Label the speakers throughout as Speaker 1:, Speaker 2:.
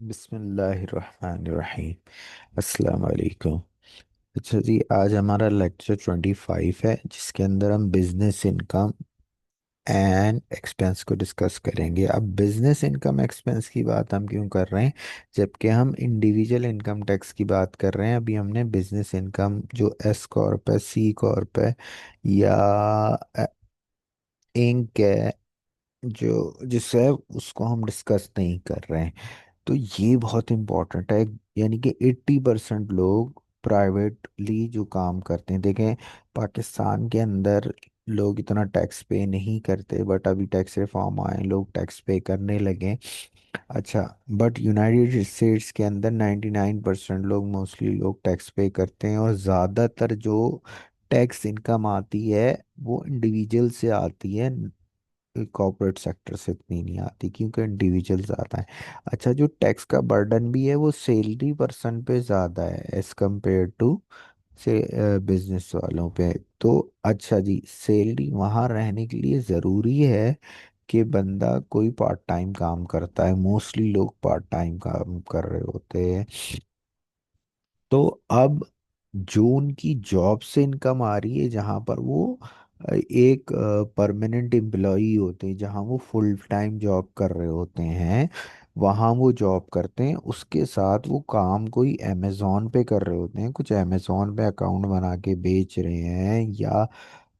Speaker 1: बिस्मिल्लाहिर्रहमानिर्रहीम। अस्सलाम वालेकुम। अच्छा जी, आज हमारा लेक्चर 25 है जिसके अंदर हम बिजनेस इनकम एंड एक्सपेंस को डिस्कस करेंगे। अब बिजनेस इनकम एक्सपेंस की बात हम क्यों कर रहे हैं जबकि हम इंडिविजुअल इनकम टैक्स की बात कर रहे हैं। अभी हमने बिजनेस इनकम जो एस कॉर्प है, सी कॉर्प है या इंक है, जो जिससे है उसको हम डिस्कस नहीं कर रहे हैं। तो ये बहुत इम्पोर्टेंट है। यानी कि 80% लोग प्राइवेटली जो काम करते हैं, देखें पाकिस्तान के अंदर लोग इतना टैक्स पे नहीं करते, बट अभी टैक्स रिफॉर्म आए, लोग टैक्स पे करने लगे। अच्छा, बट यूनाइटेड स्टेट्स के अंदर 99% लोग, मोस्टली लोग टैक्स पे करते हैं, और ज़्यादातर जो टैक्स इनकम आती है वो इंडिविजुअल से आती है। कॉर्पोरेट सेक्टर से इतनी नहीं आती क्योंकि इंडिविजुअल ज़्यादा है। अच्छा, जो टैक्स का बर्डन भी है वो सैलरी पर्सन पे ज़्यादा है एज कम्पेयर टू से बिजनेस वालों पे। तो अच्छा जी, सैलरी वहाँ रहने के लिए ज़रूरी है कि बंदा कोई पार्ट टाइम काम करता है। मोस्टली लोग पार्ट टाइम काम कर रहे होते हैं। तो अब जो उनकी जॉब से इनकम आ रही है, जहाँ पर वो एक परमानेंट एम्प्लॉई होते हैं, जहाँ वो फुल टाइम जॉब कर रहे होते हैं, वहाँ वो जॉब करते हैं। उसके साथ वो काम कोई अमेजोन पे कर रहे होते हैं, कुछ अमेजोन पे अकाउंट बना के बेच रहे हैं, या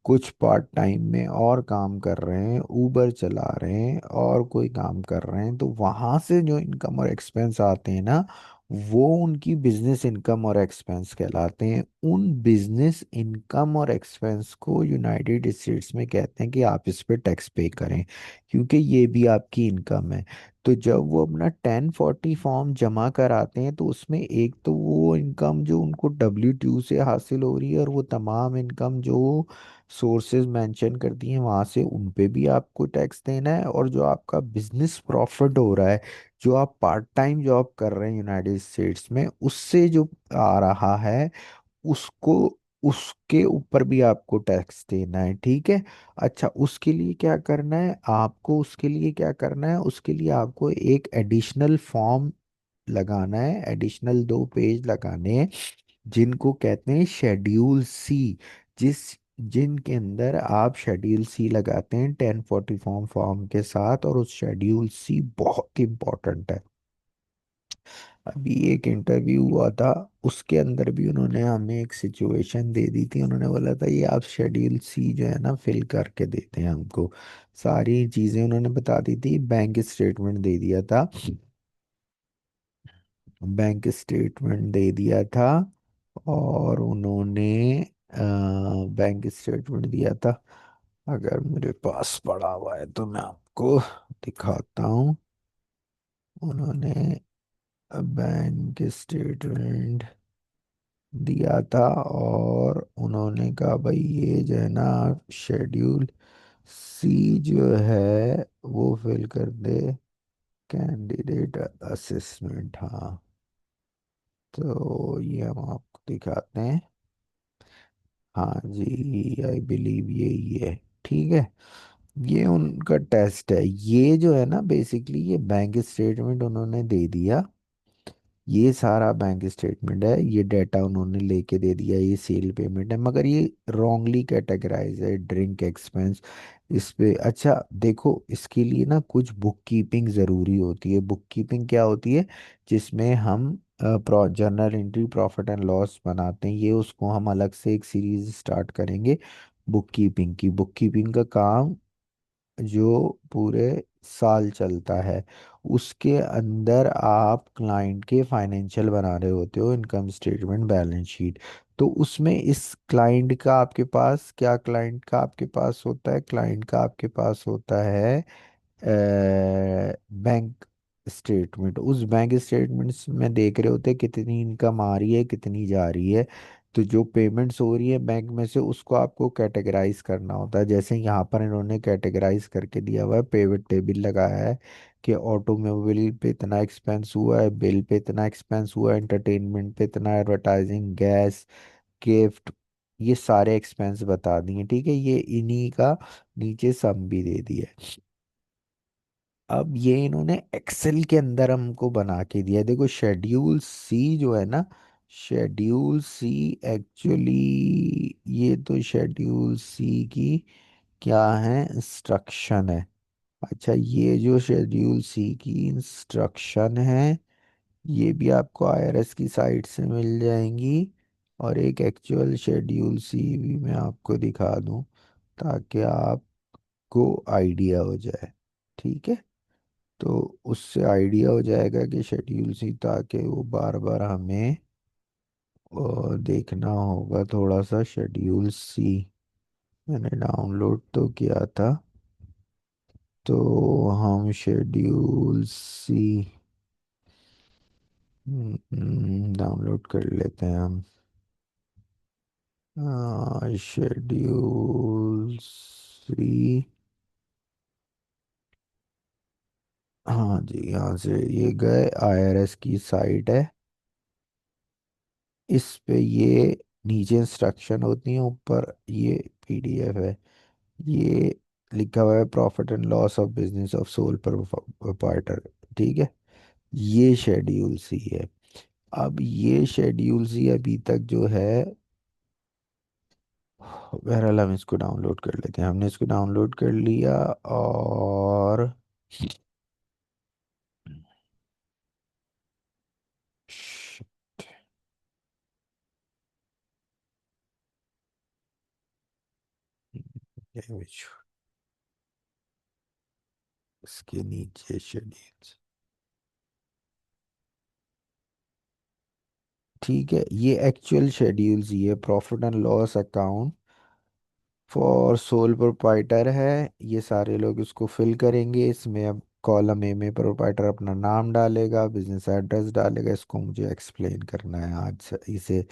Speaker 1: कुछ पार्ट टाइम में और काम कर रहे हैं, ऊबर चला रहे हैं और कोई काम कर रहे हैं। तो वहां से जो इनकम और एक्सपेंस आते हैं ना, वो उनकी बिजनेस इनकम और एक्सपेंस कहलाते हैं। उन बिजनेस इनकम और एक्सपेंस को यूनाइटेड स्टेट्स में कहते हैं कि आप इस पे टैक्स पे करें, क्योंकि ये भी आपकी इनकम है। तो जब वो अपना 1040 फॉर्म जमा कराते हैं तो उसमें एक तो वो इनकम जो उनको W2 से हासिल हो रही है, और वो तमाम इनकम जो सोर्सेज मेंशन कर दिए हैं वहां से, उन पे भी आपको टैक्स देना है। और जो आपका बिजनेस प्रॉफिट हो रहा है, जो आप पार्ट टाइम जॉब कर रहे हैं यूनाइटेड स्टेट्स में, उससे जो आ रहा है, उसको उसके ऊपर भी आपको टैक्स देना है। ठीक है। अच्छा, उसके लिए क्या करना है आपको, उसके लिए क्या करना है, उसके लिए आपको एक एडिशनल फॉर्म लगाना है, एडिशनल 2 पेज लगाने हैं, जिनको कहते हैं शेड्यूल सी। जिस जिनके अंदर आप शेड्यूल सी लगाते हैं 1040 फॉर्म फॉर्म के साथ, और उस शेड्यूल सी बहुत इंपॉर्टेंट है। अभी एक इंटरव्यू हुआ था, उसके अंदर भी उन्होंने हमें एक सिचुएशन दे दी थी। उन्होंने बोला था ये आप शेड्यूल सी जो है ना फिल करके देते हैं हमको। सारी चीजें उन्होंने बता दी थी, बैंक स्टेटमेंट दे दिया था, बैंक स्टेटमेंट दे दिया था, और उन्होंने बैंक स्टेटमेंट दिया था। अगर मेरे पास पड़ा हुआ है तो मैं आपको दिखाता हूँ। उन्होंने बैंक स्टेटमेंट दिया था, और उन्होंने कहा भाई ये जो है ना शेड्यूल सी जो है वो फिल कर दे, कैंडिडेट असेसमेंट। हाँ, तो ये हम आपको दिखाते हैं। हाँ जी, आई बिलीव यही है। ठीक है, ये उनका टेस्ट है। ये जो है ना बेसिकली ये बैंक स्टेटमेंट उन्होंने दे दिया, ये सारा बैंक स्टेटमेंट है, ये डेटा उन्होंने लेके दे दिया, ये सेल पेमेंट है, मगर ये रॉन्गली कैटेगराइज है ड्रिंक एक्सपेंस इस पे। अच्छा देखो, इसके लिए ना कुछ बुक कीपिंग ज़रूरी होती है। बुक कीपिंग क्या होती है, जिसमें हम journal entry profit and loss बनाते हैं, ये उसको हम अलग से एक सीरीज स्टार्ट करेंगे बुक कीपिंग की। बुक कीपिंग का काम जो पूरे साल चलता है, उसके अंदर आप क्लाइंट के फाइनेंशियल बना रहे होते हो, इनकम स्टेटमेंट, बैलेंस शीट। तो उसमें इस क्लाइंट का आपके पास क्या, क्लाइंट का आपके पास होता है, क्लाइंट का आपके पास होता है बैंक स्टेटमेंट। उस बैंक स्टेटमेंट्स में देख रहे होते हैं कितनी इनकम आ रही है, कितनी जा रही है। तो जो पेमेंट्स हो रही है बैंक में से, उसको आपको कैटेगराइज करना होता है। जैसे यहाँ पर इन्होंने कैटेगराइज करके दिया हुआ है, पेमेंट टेबल लगाया है कि ऑटोमोबाइल पे इतना एक्सपेंस हुआ है, बिल पे इतना एक्सपेंस हुआ है, एंटरटेनमेंट पे इतना, एडवर्टाइजिंग, गैस, गिफ्ट, ये सारे एक्सपेंस बता दिए। ठीक है, ये इन्हीं का नीचे सम भी दे दिया है। अब ये इन्होंने एक्सेल के अंदर हमको बना के दिया है। देखो शेड्यूल सी जो है ना, शेड्यूल सी एक्चुअली, ये तो शेड्यूल सी की क्या है, इंस्ट्रक्शन है। अच्छा, ये जो शेड्यूल सी की इंस्ट्रक्शन है, ये भी आपको आईआरएस की साइट से मिल जाएंगी। और एक एक्चुअल शेड्यूल सी भी मैं आपको दिखा दूं, ताकि आपको आइडिया हो जाए। ठीक है, तो उससे आइडिया हो जाएगा कि शेड्यूल सी, ताकि वो बार बार हमें देखना होगा थोड़ा सा। शेड्यूल सी मैंने डाउनलोड तो किया था, तो हम शेड्यूल सी डाउनलोड कर लेते हैं हम। शेड्यूल सी, हाँ जी, यहाँ से ये गए, आईआरएस की साइट है। इस पे ये नीचे इंस्ट्रक्शन होती हैं, ऊपर ये पीडीएफ है। ये लिखा हुआ है profit and loss of business of sole proprietor. ठीक है, ये शेड्यूल सी है। अब ये शेड्यूल सी अभी तक जो है, बहरहाल हम इसको डाउनलोड कर लेते हैं। हमने इसको डाउनलोड कर लिया, और Shit, damage, इसके नीचे शेड्यूल्स। ठीक है, ये एक्चुअल शेड्यूल्स, ये profit and loss account for sole proprietor है। ये सारे लोग इसको फिल करेंगे। इसमें अब कॉलम ए में प्रोप्राइटर अपना नाम डालेगा, बिजनेस एड्रेस डालेगा। इसको मुझे एक्सप्लेन करना है आज इसे।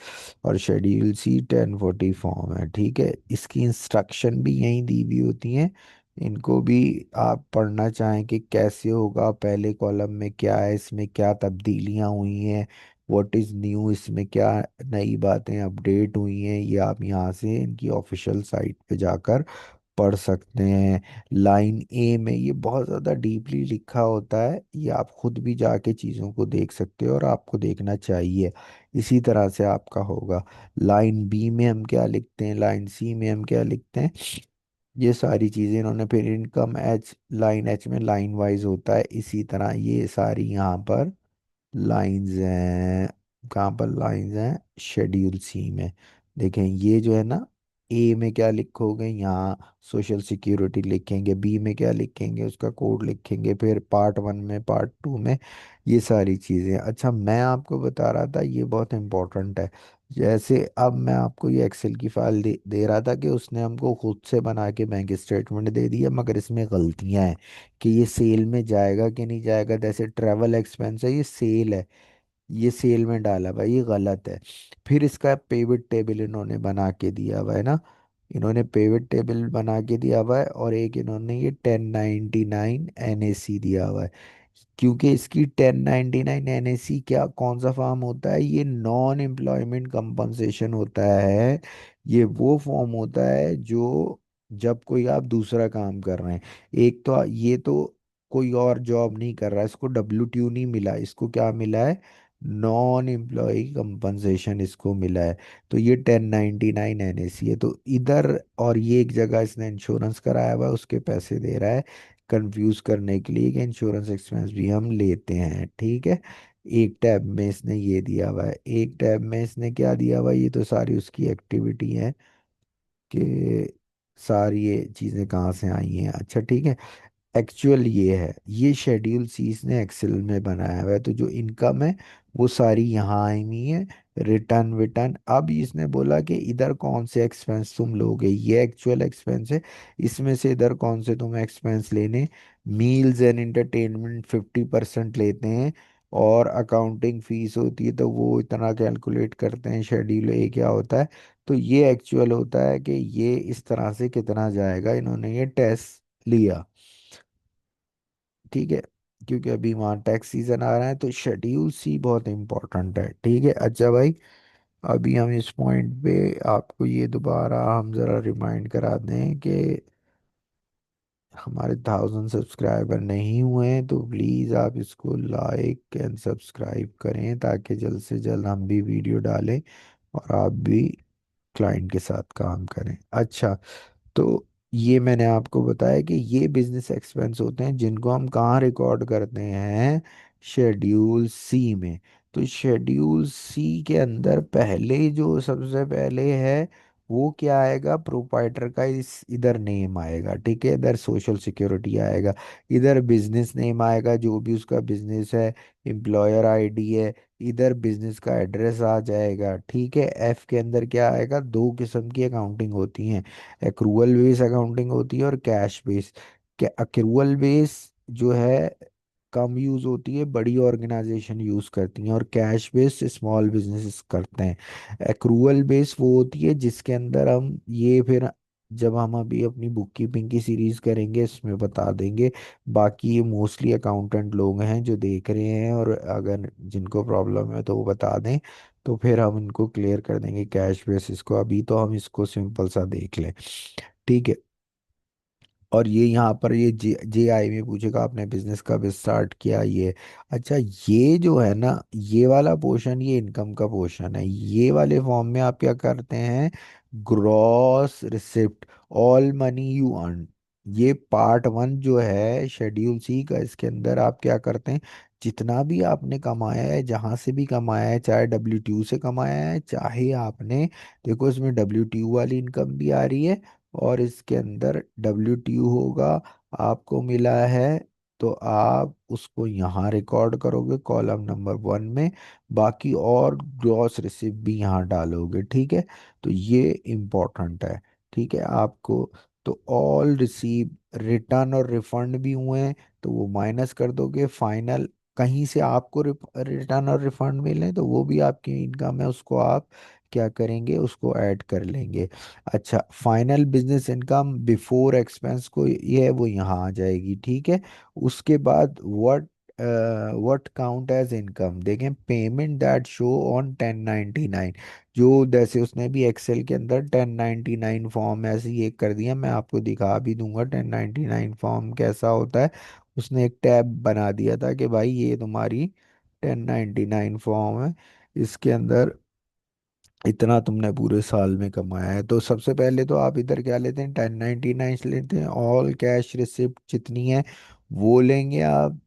Speaker 1: और शेड्यूल सी 1040 फॉर्म है। ठीक है, इसकी इंस्ट्रक्शन भी यहीं दी हुई होती हैं। इनको भी आप पढ़ना चाहें कि कैसे होगा, पहले कॉलम में क्या है, इसमें क्या तब्दीलियां हुई हैं, व्हाट इज़ न्यू, इसमें क्या नई बातें अपडेट हुई हैं, ये आप यहाँ से इनकी ऑफिशियल साइट पे जाकर पढ़ सकते हैं। लाइन ए में ये बहुत ज़्यादा डीपली लिखा होता है, ये आप खुद भी जाके चीज़ों को देख सकते हो, और आपको देखना चाहिए। इसी तरह से आपका होगा। लाइन बी में हम क्या लिखते हैं, लाइन सी में हम क्या लिखते हैं, ये सारी चीज़ें इन्होंने फिर इनकम एच, लाइन एच में लाइन वाइज होता है। इसी तरह ये सारी यहाँ पर लाइंस हैं। कहाँ पर लाइंस हैं, शेड्यूल सी में। देखें, ये जो है ना, ए में क्या लिखोगे, यहाँ सोशल सिक्योरिटी लिखेंगे, बी में क्या लिखेंगे, उसका कोड लिखेंगे, फिर पार्ट वन में, पार्ट टू में, ये सारी चीज़ें। अच्छा, मैं आपको बता रहा था, ये बहुत इंपॉर्टेंट है। जैसे अब मैं आपको ये एक्सेल की फाइल दे रहा था कि उसने हमको खुद से बना के बैंक स्टेटमेंट दे दिया, मगर इसमें गलतियां हैं कि ये सेल में जाएगा कि नहीं जाएगा। जैसे ट्रैवल एक्सपेंस है, ये सेल है, ये सेल में डाला भाई, ये गलत है। फिर इसका पेविट टेबल इन्होंने बना के दिया हुआ है ना, इन्होंने पेविट टेबल बना के दिया हुआ है। और एक इन्होंने ये 1099 एनएसी दिया हुआ है। क्योंकि इसकी 1099 एनएसी क्या, कौन सा फॉर्म होता है, ये नॉन एम्प्लॉयमेंट कंपनसेशन होता है। ये वो फॉर्म होता है जो, जब कोई आप दूसरा काम कर रहे हैं, एक तो ये तो कोई और जॉब नहीं कर रहा, इसको W2 नहीं मिला, इसको क्या मिला है, नॉन एम्प्लॉय कंपनसेशन इसको मिला है। तो ये 1099 एनएसी है। तो इधर, और ये एक जगह इसने इंश्योरेंस कराया हुआ है, उसके पैसे दे रहा है, कंफ्यूज करने के लिए कि इंश्योरेंस एक्सपेंस भी हम लेते हैं। ठीक है, एक टैब में इसने ये दिया हुआ है, एक टैब में इसने क्या दिया हुआ है, ये तो सारी उसकी एक्टिविटी है कि सारी ये चीज़ें कहाँ से आई हैं। अच्छा ठीक है, एक्चुअल ये है, ये शेड्यूल सी इसने एक्सेल में बनाया हुआ है। तो जो इनकम है वो सारी यहाँ आई हुई है, रिटर्न विटर्न। अब इसने बोला कि इधर कौन से एक्सपेंस तुम लोगे, ये एक्चुअल एक्सपेंस है, इसमें से इधर कौन से तुम एक्सपेंस लेने। मील्स एंड एंटरटेनमेंट 50% लेते हैं, और अकाउंटिंग फीस होती है तो वो इतना कैलकुलेट करते हैं। शेड्यूल ए क्या होता है, तो ये एक्चुअल होता है कि ये इस तरह से कितना जाएगा, इन्होंने ये टेस्ट लिया। ठीक है, क्योंकि अभी वहाँ टैक्स सीजन आ रहा है, तो शेड्यूल सी बहुत इंपॉर्टेंट है। ठीक है, अच्छा भाई, अभी हम इस पॉइंट पे आपको ये दोबारा हम ज़रा रिमाइंड करा दें कि हमारे 1000 सब्सक्राइबर नहीं हुए हैं, तो प्लीज़ आप इसको लाइक एंड सब्सक्राइब करें ताकि जल्द से जल्द हम भी वीडियो डालें और आप भी क्लाइंट के साथ काम करें। अच्छा, तो ये मैंने आपको बताया कि ये बिजनेस एक्सपेंस होते हैं जिनको हम कहाँ रिकॉर्ड करते हैं, शेड्यूल सी में। तो शेड्यूल सी के अंदर पहले जो सबसे पहले है वो क्या आएगा, प्रोपाइटर का इस इधर नेम आएगा, ठीक है, इधर सोशल सिक्योरिटी आएगा, इधर बिजनेस नेम आएगा जो भी उसका बिजनेस है, एम्प्लॉयर आईडी है, इधर बिजनेस का एड्रेस आ जाएगा, ठीक है। एफ के अंदर क्या आएगा, दो किस्म की अकाउंटिंग होती हैं, एक्रूअल बेस अकाउंटिंग होती है और कैश बेस। एक्रूअल बेस जो है कम यूज होती है, बड़ी ऑर्गेनाइजेशन यूज करती हैं, और कैश बेस स्मॉल बिजनेसेस करते हैं। एक्रूअल बेस वो होती है जिसके अंदर हम ये फिर जब हम अभी अपनी बुक कीपिंग की सीरीज करेंगे इसमें बता देंगे। बाकी ये मोस्टली अकाउंटेंट लोग हैं जो देख रहे हैं, और अगर जिनको प्रॉब्लम है तो वो बता दें, तो फिर हम इनको क्लियर कर देंगे कैश बेसिस को। अभी तो हम इसको सिंपल सा देख लें, ठीक है। और ये यहाँ पर ये जे आई में पूछेगा आपने बिजनेस कब स्टार्ट किया, ये। अच्छा, ये जो है ना, ये वाला पोर्शन ये इनकम का पोर्शन है। ये वाले फॉर्म में आप क्या करते हैं, gross receipt, all money you earn, ये पार्ट वन जो है शेड्यूल सी का, इसके अंदर आप क्या करते हैं, जितना भी आपने कमाया है, जहां से भी कमाया है, चाहे W2 से कमाया है, चाहे आपने, देखो इसमें W2 वाली इनकम भी आ रही है, और इसके अंदर W2 होगा, आपको मिला है, तो आप उसको यहाँ रिकॉर्ड करोगे कॉलम नंबर 1 में, बाकी और ग्रॉस रिसिप्ट भी यहाँ डालोगे, ठीक है। तो ये इम्पोर्टेंट है, ठीक है आपको। तो ऑल रिसीव, रिटर्न और रिफंड भी हुए हैं तो वो माइनस कर दोगे, फाइनल कहीं से आपको रिटर्न और रिफंड मिले तो वो भी आपकी इनकम है, उसको आप क्या करेंगे, उसको ऐड कर लेंगे। अच्छा, final business income before expense को ये है वो यहाँ आ जाएगी, ठीक है। उसके बाद व्हाट काउंट एज इनकम, देखें, पेमेंट दैट शो ऑन 1099, जो जैसे उसने भी एक्सेल के अंदर 1099 फॉर्म ऐसे ही एक कर दिया, मैं आपको दिखा भी दूंगा 1099 फॉर्म कैसा होता है। उसने एक टैब बना दिया था कि भाई ये तुम्हारी 1099 फॉर्म है, इसके अंदर इतना तुमने पूरे साल में कमाया है। तो सबसे पहले तो आप इधर क्या लेते हैं, 1099 लेते हैं, ऑल कैश रिसिप्ट जितनी है वो लेंगे आप,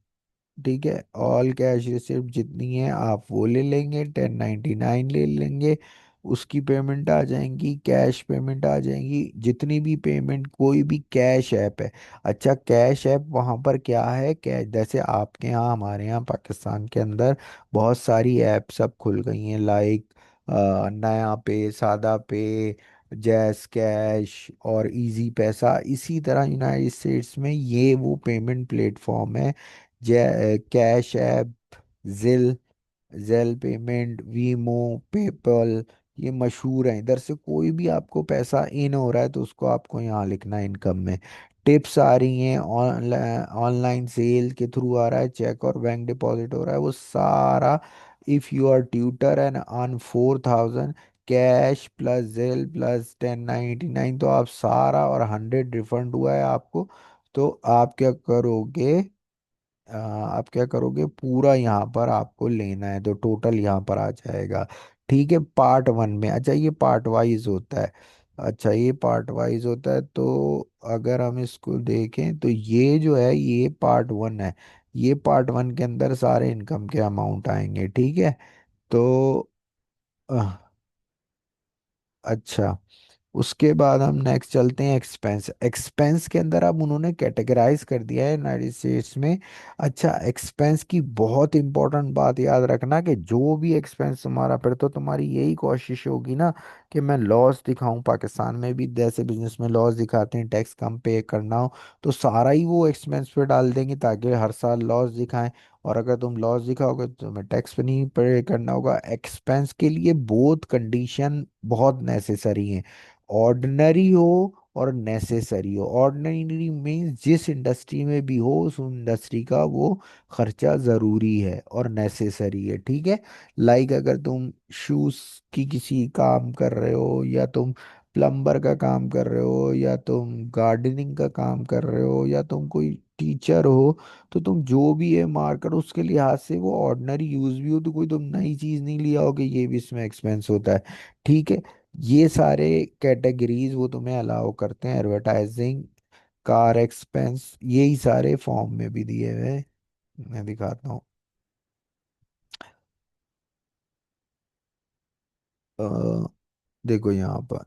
Speaker 1: ठीक है। ऑल कैश रिसिप्ट जितनी है आप वो ले लेंगे, 1099 ले लेंगे, उसकी पेमेंट आ जाएंगी, कैश पेमेंट आ जाएंगी, जितनी भी पेमेंट, कोई भी कैश ऐप है। अच्छा, कैश ऐप वहाँ पर क्या है, कैश जैसे आपके यहाँ हमारे यहाँ पाकिस्तान के अंदर बहुत सारी ऐप सब खुल गई हैं, लाइक नया पे, सादा पे, जैस कैश और इजी पैसा। इसी तरह यूनाइटेड स्टेट्स में ये वो पेमेंट प्लेटफॉर्म है, कैश ऐप, जिल, जेल पेमेंट, वीमो, पेपल, ये मशहूर है। इधर से कोई भी आपको पैसा इन हो रहा है तो उसको आपको यहाँ लिखना है इनकम में। टिप्स आ रही हैं, ऑनलाइन ऑनलाइन सेल के थ्रू आ रहा है, चेक और बैंक डिपॉजिट हो रहा है, वो सारा। If you are tutor and on 4000 cash plus जेल प्लस 1099, तो आप सारा, और 100 रिफंड हुआ है आपको, तो आप क्या करोगे, आप क्या करोगे, पूरा यहाँ पर आपको लेना है तो टोटल यहाँ पर आ जाएगा, ठीक है, पार्ट वन में। अच्छा, ये पार्ट वाइज होता है, अच्छा ये पार्ट वाइज होता है, तो अगर हम इसको देखें तो ये जो है ये पार्ट वन है, ये पार्ट वन के अंदर सारे इनकम के अमाउंट आएंगे, ठीक है। तो अ, अच्छा, उसके बाद हम नेक्स्ट चलते हैं एक्सपेंस। एक्सपेंस के अंदर अब उन्होंने कैटेगराइज कर दिया है यूनाइटेड स्टेट्स में। अच्छा, एक्सपेंस की बहुत इंपॉर्टेंट बात याद रखना कि जो भी एक्सपेंस तुम्हारा, फिर तो तुम्हारी यही कोशिश होगी ना कि मैं लॉस दिखाऊं, पाकिस्तान में भी जैसे बिजनेस में लॉस दिखाते हैं, टैक्स कम पे करना हो तो सारा ही वो एक्सपेंस पे डाल देंगे ताकि हर साल लॉस दिखाएं। और अगर तुम लॉस दिखाओगे तो तुम्हें टैक्स पे नहीं पे करना होगा। एक्सपेंस के लिए बोथ कंडीशन बहुत नेसेसरी है, ऑर्डिनरी हो और नेसेसरी हो। ऑर्डिनरी मीन्स जिस इंडस्ट्री में भी हो उस इंडस्ट्री का वो खर्चा ज़रूरी है, और नेसेसरी है, ठीक है। लाइक अगर तुम शूज़ की किसी काम कर रहे हो, या तुम प्लम्बर का काम कर रहे हो, या तुम गार्डनिंग का काम कर रहे हो, या तुम कोई टीचर हो, तो तुम जो भी है मार्केट उसके लिहाज से वो ऑर्डिनरी यूज भी हो, तो कोई तुम नई चीज नहीं लिया हो कि ये भी इसमें एक्सपेंस होता है। ठीक है, ये सारे कैटेगरीज वो तुम्हें अलाउ करते हैं। एडवर्टाइजिंग, कार एक्सपेंस, यही सारे फॉर्म में भी दिए हुए हैं। मैं दिखाता हूँ। अ, देखो यहाँ पर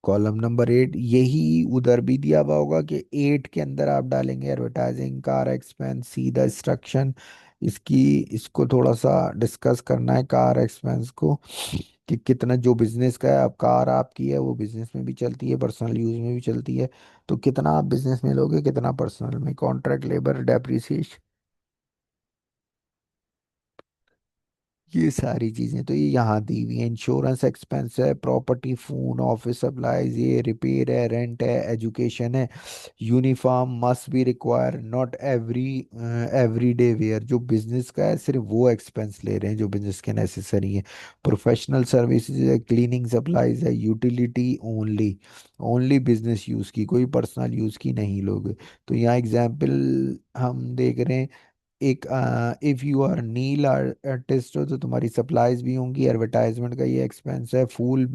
Speaker 1: कॉलम नंबर 8, यही उधर भी दिया हुआ होगा कि 8 के अंदर आप डालेंगे advertising, car expense, see the instruction. इसकी इसको थोड़ा सा डिस्कस करना है कार एक्सपेंस को, कि कितना जो बिजनेस का है। अब कार आपकी है, वो बिजनेस में भी चलती है, पर्सनल यूज में भी चलती है। तो कितना आप बिजनेस में लोगे, कितना पर्सनल में, कॉन्ट्रैक्ट लेबर, डेप्रिसिएशन, ये सारी चीजें तो ये यहाँ दी हुई है। इंश्योरेंस एक्सपेंस है, प्रॉपर्टी, फोन, ऑफिस सप्लाईज, ये रिपेयर है, रेंट है, एजुकेशन है। Uniform must be require, not every day wear, जो बिजनेस का है सिर्फ वो एक्सपेंस ले रहे हैं जो बिजनेस के नेसेसरी है। प्रोफेशनल सर्विसेज है, क्लीनिंग सप्लाईज है, utility only, only business use की, कोई पर्सनल यूज की नहीं लोगे। तो यहाँ एग्जाम्पल हम देख रहे हैं। एक if you are nail artist हो तो तुम्हारी सप्लाईज भी होंगी, एडवर्टाइजमेंट का ये एक्सपेंस है, फूल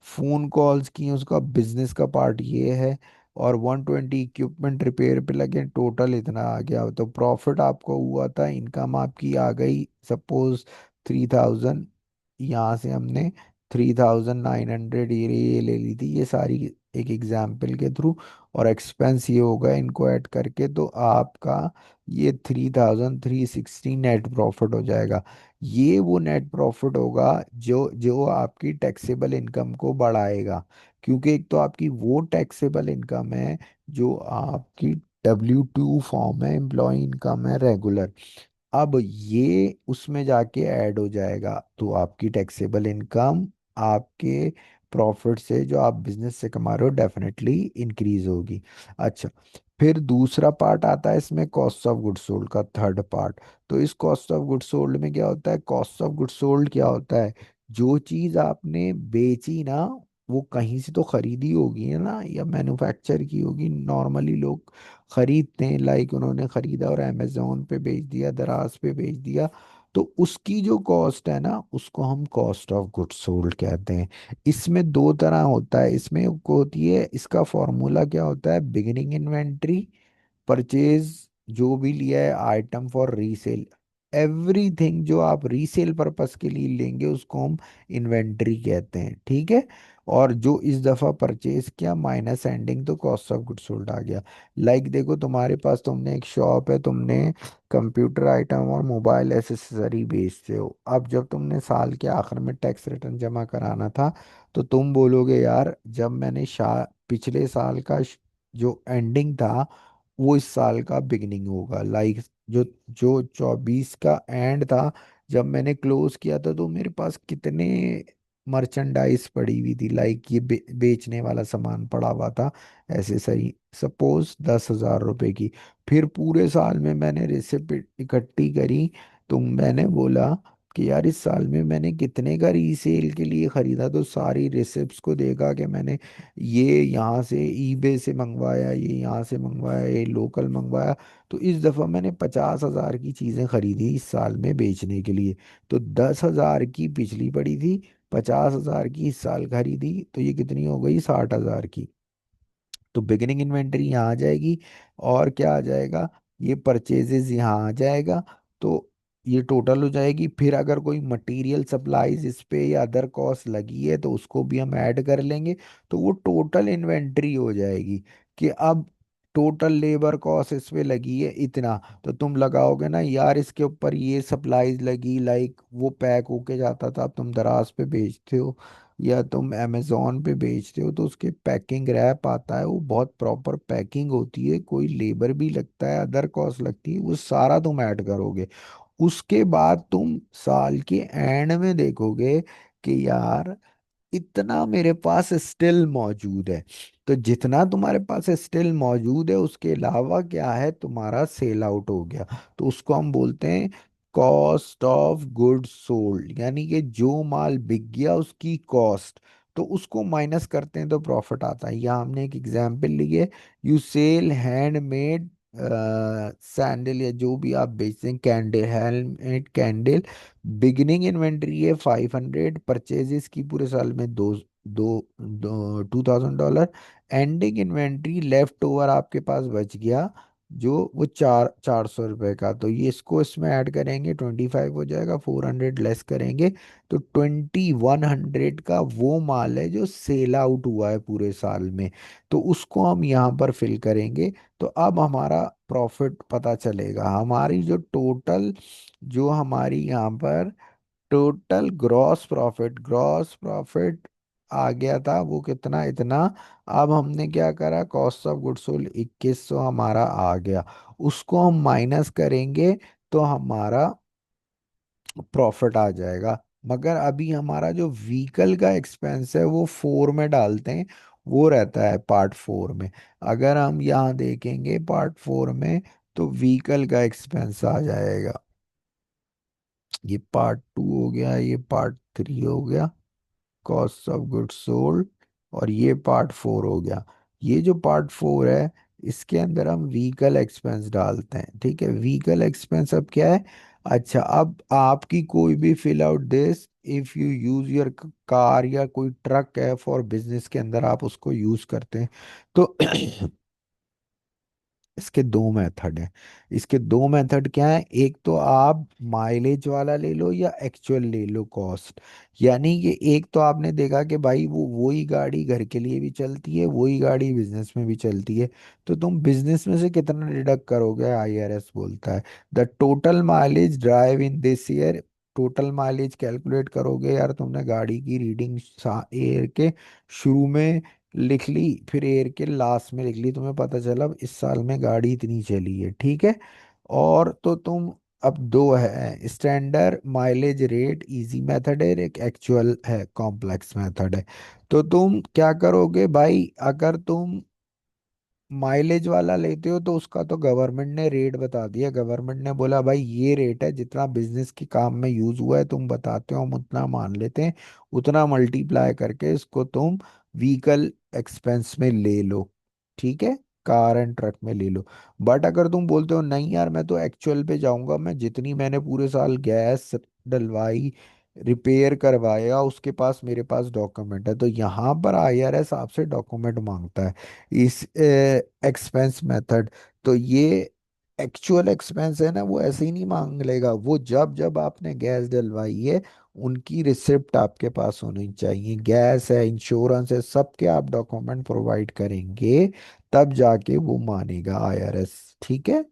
Speaker 1: फोन कॉल्स की उसका बिजनेस का पार्ट ये है, और 120 इक्विपमेंट रिपेयर पे लगे, टोटल इतना आ गया। तो प्रॉफिट आपको हुआ था, इनकम आपकी आ गई सपोज 3000, यहाँ से हमने 3900 ये ले ली थी, ये सारी एक एग्जाम्पल के थ्रू। और एक्सपेंस ये होगा इनको ऐड करके, तो आपका ये 3360 नेट प्रॉफिट हो जाएगा। ये वो नेट प्रॉफिट होगा जो जो आपकी टैक्सेबल इनकम को बढ़ाएगा, क्योंकि एक तो आपकी वो टैक्सेबल इनकम है जो आपकी W2 फॉर्म है, एम्प्लॉय इनकम है रेगुलर। अब ये उसमें जाके ऐड हो जाएगा, तो आपकी टैक्सेबल इनकम आपके प्रॉफिट से जो आप बिजनेस से कमा रहे हो डेफिनेटली इंक्रीज होगी। अच्छा, फिर दूसरा पार्ट आता है इसमें कॉस्ट ऑफ गुड्स सोल्ड का, थर्ड पार्ट। तो इस कॉस्ट ऑफ गुड्स सोल्ड में क्या होता है, कॉस्ट ऑफ गुड्स सोल्ड क्या होता है, जो चीज आपने बेची ना, वो कहीं से तो खरीदी होगी है ना, या मैन्युफैक्चर की होगी। नॉर्मली लोग खरीदते हैं, लाइक उन्होंने खरीदा और अमेजोन पे बेच दिया, दराज पे बेच दिया, तो उसकी जो कॉस्ट है ना, उसको हम कॉस्ट ऑफ गुड्स सोल्ड कहते हैं। इसमें दो तरह होता है, इसमें एक होती है, इसका फॉर्मूला क्या होता है, बिगिनिंग इन्वेंट्री, परचेज, जो भी लिया है आइटम फॉर रीसेल, एवरीथिंग जो आप रीसेल पर्पस के लिए लेंगे उसको हम इन्वेंट्री कहते हैं। ठीक है, और जो इस दफा परचेज किया माइनस एंडिंग, तो कॉस्ट ऑफ गुड्स सोल्ड आ गया। लाइक देखो, तुम्हारे पास, तुमने एक शॉप है, तुमने कंप्यूटर आइटम और मोबाइल एसेसरी बेचते हो। अब जब तुमने साल के आखिर में टैक्स रिटर्न जमा कराना था, तो तुम बोलोगे यार जब मैंने पिछले साल का जो एंडिंग था वो इस साल का बिगिनिंग होगा। लाइक जो जो 24 का एंड था, जब मैंने क्लोज किया था, तो मेरे पास कितने मर्चेंडाइज पड़ी हुई थी, लाइक ये बेचने वाला सामान पड़ा हुआ था, ऐसे सही सपोज 10,000 रुपए की। फिर पूरे साल में मैंने रिसिप्ट इकट्ठी करी, तो मैंने बोला कि यार इस साल में मैंने कितने का रीसेल के लिए खरीदा, तो सारी रिसिप्ट्स को देखा कि मैंने ये यहाँ से ईबे से मंगवाया, ये यहाँ से मंगवाया, ये लोकल मंगवाया। तो इस दफ़ा मैंने 50,000 की चीज़ें खरीदी इस साल में बेचने के लिए। तो 10,000 की पिछली पड़ी थी, 50,000 की इस साल खरीदी, तो ये कितनी हो गई, 60,000 की। तो बिगिनिंग इन्वेंटरी यहाँ आ जाएगी, और क्या आ जाएगा, ये परचेजेस यहाँ आ जाएगा। तो ये टोटल हो जाएगी। फिर अगर कोई मटेरियल सप्लाईज इस पे या अदर कॉस्ट लगी है तो उसको भी हम ऐड कर लेंगे, तो वो टोटल इन्वेंटरी हो जाएगी। कि अब टोटल लेबर कॉस्ट इस पे लगी है इतना, तो तुम लगाओगे ना यार इसके ऊपर ये सप्लाईज लगी, लाइक वो पैक होके जाता था, अब तुम दराज पे बेचते हो या तुम अमेजोन पे बेचते हो, तो उसके पैकिंग रैप आता है, वो बहुत प्रॉपर पैकिंग होती है, कोई लेबर भी लगता है, अदर कॉस्ट लगती है, वो सारा तुम ऐड करोगे। उसके बाद तुम साल के एंड में देखोगे कि यार इतना मेरे पास स्टिल मौजूद है। तो जितना तुम्हारे पास स्टिल मौजूद है उसके अलावा क्या है, तुम्हारा सेल आउट हो गया। तो उसको हम बोलते हैं कॉस्ट ऑफ गुड्स सोल्ड, यानी कि जो माल बिक गया उसकी कॉस्ट। तो उसको माइनस करते हैं तो प्रॉफिट आता है। यहाँ हमने एक एग्जांपल ली है, यू सेल हैंडमेड सैंडल या जो भी आप बेचते हैं, candle, handmade candle, beginning inventory है 500, परचेजेस की पूरे साल में दो दो, दो $2000, एंडिंग इन्वेंट्री लेफ्ट ओवर आपके पास बच गया जो वो 400 रुपये का, तो ये इसको इसमें ऐड करेंगे 25 हो जाएगा, 400 लेस करेंगे तो 2100 का वो माल है जो सेल आउट हुआ है पूरे साल में। तो उसको हम यहाँ पर फिल करेंगे। तो अब हमारा प्रॉफिट पता चलेगा, हमारी जो टोटल, जो हमारी यहाँ पर टोटल ग्रॉस प्रॉफिट आ गया था वो कितना, इतना। अब हमने क्या करा, कॉस्ट ऑफ गुड्स सोल्ड 2100 हमारा आ गया, उसको हम माइनस करेंगे तो हमारा प्रॉफिट आ जाएगा। मगर अभी हमारा जो व्हीकल का एक्सपेंस है वो 4 में डालते हैं, वो रहता है पार्ट 4 में। अगर हम यहाँ देखेंगे पार्ट 4 में, तो व्हीकल का एक्सपेंस आ जाएगा, ये पार्ट 2 हो गया, ये पार्ट 3 हो गया, कॉस्ट ऑफ गुड्स सोल्ड, और ये पार्ट 4 हो गया। ये जो पार्ट 4 है इसके अंदर हम व्हीकल एक्सपेंस डालते हैं, ठीक है। व्हीकल एक्सपेंस अब क्या है, अच्छा अब आपकी कोई भी fill out this, if you use your car, या कोई ट्रक है फॉर बिजनेस के अंदर आप उसको यूज करते हैं, तो इसके दो मेथड हैं। इसके दो मेथड क्या है, एक तो आप माइलेज वाला ले लो या एक्चुअल ले लो कॉस्ट। यानी कि एक तो आपने देखा कि भाई वो वही गाड़ी घर के लिए भी चलती है, वही गाड़ी बिजनेस में भी चलती है, तो तुम बिजनेस में से कितना डिडक्ट करोगे, आईआरएस बोलता है the total mileage drive in this year. Total mileage calculate करोगे यार, तुमने गाड़ी की रीडिंग ईयर के शुरू में लिख ली, फिर ईयर के लास्ट में लिख ली, तुम्हें पता चला इस साल में गाड़ी इतनी चली है, ठीक है। और तो तुम, अब दो है, standard mileage rate easy method है, एक एक्चुअल है कॉम्प्लेक्स मेथड है। तो तुम क्या करोगे भाई, अगर तुम माइलेज वाला लेते हो तो उसका तो गवर्नमेंट ने रेट बता दिया, गवर्नमेंट ने बोला भाई ये रेट है, जितना बिजनेस के काम में यूज हुआ है तुम बताते हो हम उतना मान लेते हैं, उतना मल्टीप्लाई करके इसको तुम व्हीकल एक्सपेंस में ले लो, ठीक है, कार एंड ट्रक में ले लो। बट अगर तुम बोलते हो नहीं यार मैं तो एक्चुअल पे जाऊंगा, मैं जितनी मैंने पूरे साल गैस डलवाई, रिपेयर करवाया, उसके पास मेरे पास डॉक्यूमेंट है, तो यहाँ पर आईआरएस आपसे डॉक्यूमेंट मांगता है इस एक्सपेंस मेथड। तो ये एक्चुअल एक्सपेंस है ना, वो ऐसे ही नहीं मांग लेगा, वो जब जब आपने गैस डलवाई है उनकी रिसिप्ट आपके पास होनी चाहिए, गैस है, इंश्योरेंस है, सबके आप डॉक्यूमेंट प्रोवाइड करेंगे, तब जाके वो मानेगा आईआरएस, ठीक है।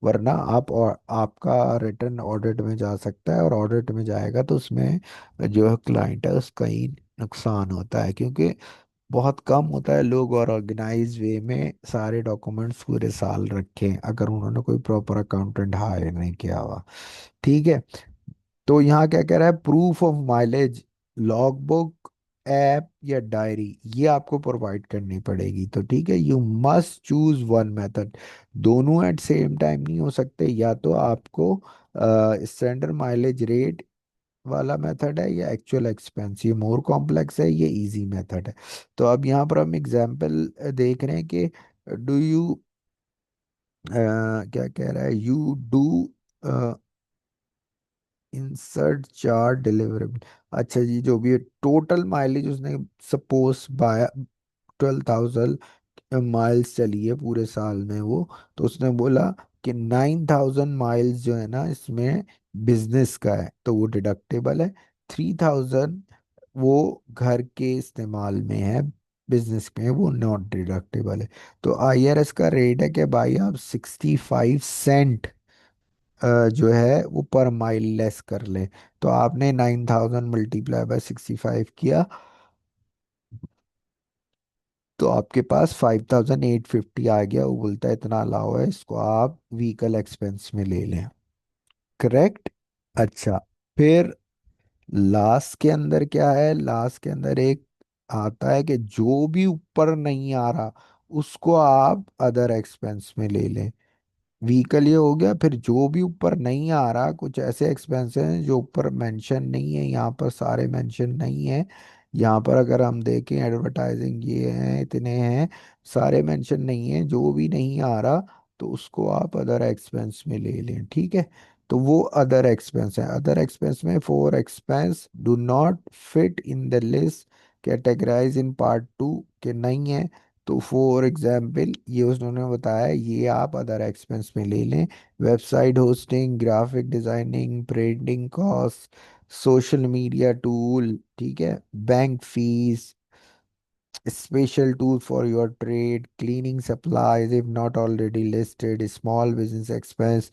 Speaker 1: वरना आप, और आपका रिटर्न ऑडिट में जा सकता है, और ऑडिट में जाएगा तो उसमें जो है क्लाइंट है उसका ही नुकसान होता है, क्योंकि बहुत कम होता है लोग और ऑर्गेनाइज वे में सारे डॉक्यूमेंट्स पूरे साल रखें अगर उन्होंने कोई प्रॉपर अकाउंटेंट हायर नहीं किया हुआ, ठीक है। तो यहाँ क्या कह रहा है, proof of mileage, log book, app या डायरी, ये आपको प्रोवाइड करनी पड़ेगी, तो ठीक है, you must choose one method. दोनों एट सेम टाइम नहीं हो सकते, या तो आपको स्टैंडर्ड माइलेज रेट वाला मेथड है या एक्चुअल एक्सपेंस, ये मोर कॉम्प्लेक्स है, ये इजी मेथड है। तो अब यहाँ पर हम एग्जांपल देख रहे हैं कि डू यू, क्या कह रहा है, you do insert chart deliverable. अच्छा जी, जो भी है टोटल माइलेज उसने सपोज बाय 12,000 माइल्स चली है पूरे साल में वो, तो उसने बोला कि 9,000 माइल्स जो है ना इसमें बिजनेस का है तो वो डिडक्टेबल है, 3,000 वो घर के इस्तेमाल में है, बिजनेस में वो नॉट डिडक्टेबल है। तो आईआरएस का रेट है कि भाई आप 65 सेंट जो है वो पर माइल लेस कर ले। तो आपने 9,000 मल्टीप्लाई बाय 65 किया, तो आपके पास 5,850 आ गया, वो बोलता है इतना अलाउ है, इसको आप व्हीकल एक्सपेंस में ले लें, करेक्ट। अच्छा, फिर लास्ट के अंदर क्या है, लास्ट के अंदर एक आता है कि जो भी ऊपर नहीं आ रहा उसको आप अदर एक्सपेंस में ले लें। व्हीकल ये हो गया, फिर जो भी ऊपर नहीं आ रहा, कुछ ऐसे एक्सपेंस हैं जो ऊपर मेंशन नहीं है, यहाँ पर सारे मेंशन नहीं है, यहाँ पर अगर हम देखें एडवर्टाइजिंग ये हैं, इतने हैं, सारे मेंशन नहीं है, जो भी नहीं आ रहा तो उसको आप अदर एक्सपेंस में ले लें, ठीक है। तो वो अदर एक्सपेंस है। अदर एक्सपेंस में for expense do not fit in the list categorize in part two के नहीं है। तो फॉर एग्जाम्पल ये उन्होंने बताया, ये आप अदर एक्सपेंस में ले लें। Website hosting, graphic designing, printing cost, social media tool, ठीक है, bank fees, special tool for your trade, cleaning supplies if not already listed, small business expense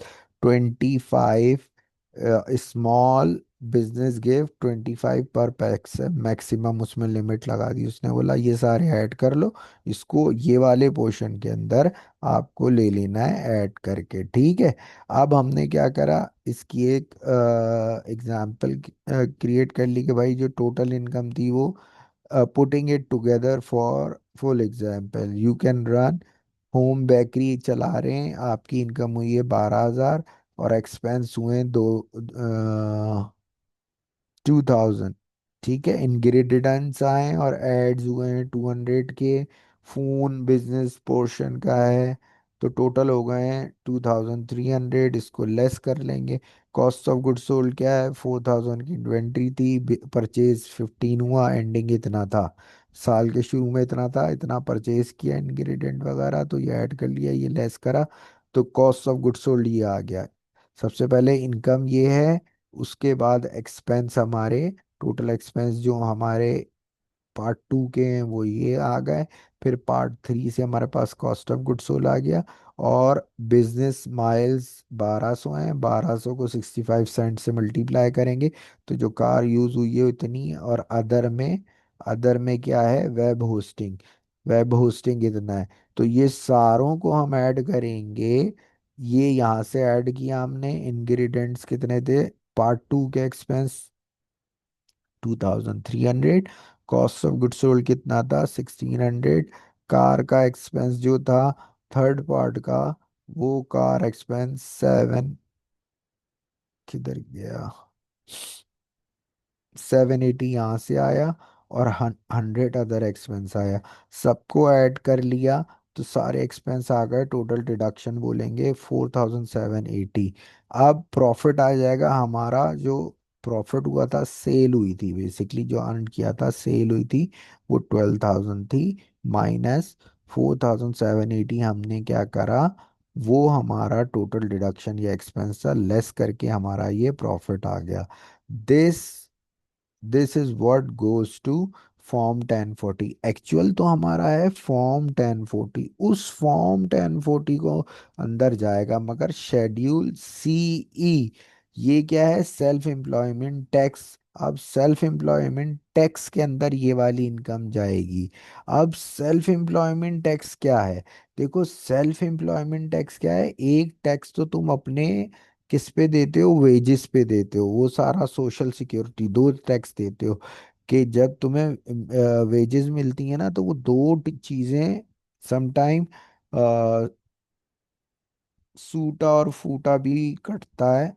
Speaker 1: 25, small business gift 25 पर पैक्स है maximum, उसमें limit लगा दी उसने, बोला ये सारे ऐड कर लो, इसको ये वाले पोर्शन के अंदर आपको ले लेना है ऐड करके, ठीक है। अब हमने क्या करा, इसकी एक एग्जाम्पल क्रिएट कर ली कि भाई जो टोटल इनकम थी वो, putting it together for full example you can run home bakery चला रहे हैं, आपकी इनकम हुई है 12,000 और एक्सपेंस हुए हैं 2,000, ठीक है। इंग्रेडिएंट्स आए और एड्स हुए हैं 200 के, फोन बिजनेस पोर्शन का है, तो टोटल हो गए हैं 2,300, इसको लेस कर लेंगे। कॉस्ट ऑफ गुड्स सोल्ड क्या है, 4,000 की इन्वेंट्री थी, परचेज 15 हुआ, एंडिंग इतना था, साल के शुरू में इतना था, इतना परचेज किया इंग्रेडिएंट वगैरह, तो ये ऐड कर लिया, ये लेस करा, तो कॉस्ट ऑफ गुड्स सोल्ड ये आ गया। सबसे पहले इनकम ये है, उसके बाद एक्सपेंस हमारे, टोटल एक्सपेंस जो हमारे पार्ट टू के हैं वो ये आ गए। फिर पार्ट थ्री से हमारे पास कॉस्ट ऑफ गुड्स सोल्ड आ गया, और बिजनेस माइल्स 1,200 हैं, 1,200 को 65 सेंट से मल्टीप्लाई करेंगे, तो जो कार यूज हुई है उतनी, और अदर में क्या है, वेब होस्टिंग, वेब होस्टिंग इतना है। तो ये सारों को हम ऐड करेंगे, ये यहाँ से ऐड किया हमने, इंग्रेडिएंट्स कितने थे, पार्ट टू के expense 2,300, cost of goods sold कितना था 1,600, कार का एक्सपेंस जो था थर्ड पार्ट का, वो कार एक्सपेंस 7, किधर गया, 780 यहाँ से आया, और 100 अदर एक्सपेंस आया, सबको ऐड कर लिया, तो सारे एक्सपेंस आ गए, टोटल डिडक्शन बोलेंगे 4,780। अब प्रॉफिट आ जाएगा हमारा, जो प्रॉफिट हुआ था, सेल हुई थी, बेसिकली जो अर्न किया था सेल हुई थी, वो 12,000 थी, माइनस 4,780 हमने क्या करा, वो हमारा टोटल डिडक्शन या एक्सपेंस था, लेस करके हमारा ये प्रॉफिट आ गया। This this is what goes to form 1040। Actual तो हमारा है फॉर्म 1040, उस फॉर्म 1040 को अंदर जाएगा, मगर शेड्यूल सी ई, ये क्या है, सेल्फ एम्प्लॉयमेंट टैक्स। अब सेल्फ एम्प्लॉयमेंट टैक्स के अंदर ये वाली इनकम जाएगी। अब सेल्फ एम्प्लॉयमेंट टैक्स क्या है, देखो सेल्फ एम्प्लॉयमेंट टैक्स क्या है, एक टैक्स तो तुम अपने किस पे देते हो, वेजेस पे देते हो, वो सारा सोशल सिक्योरिटी, दो टैक्स देते हो, कि जब तुम्हें वेजेस मिलती है ना, तो वो दो चीजें समटाइम सूटा और फूटा भी कटता है,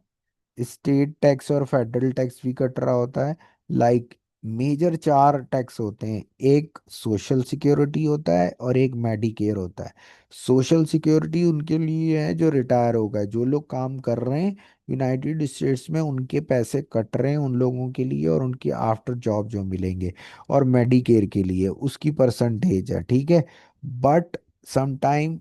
Speaker 1: स्टेट टैक्स और फेडरल टैक्स भी कट रहा होता है। लाइक मेजर चार टैक्स होते हैं, एक सोशल सिक्योरिटी होता है और एक मेडिकेयर होता है। सोशल सिक्योरिटी उनके लिए है जो रिटायर हो गए, जो लोग काम कर रहे हैं यूनाइटेड स्टेट्स में, उनके पैसे कट रहे हैं उन लोगों के लिए, और उनकी आफ्टर जॉब जो मिलेंगे। और मेडिकेयर के लिए उसकी परसेंटेज है, ठीक है। बट समटाइम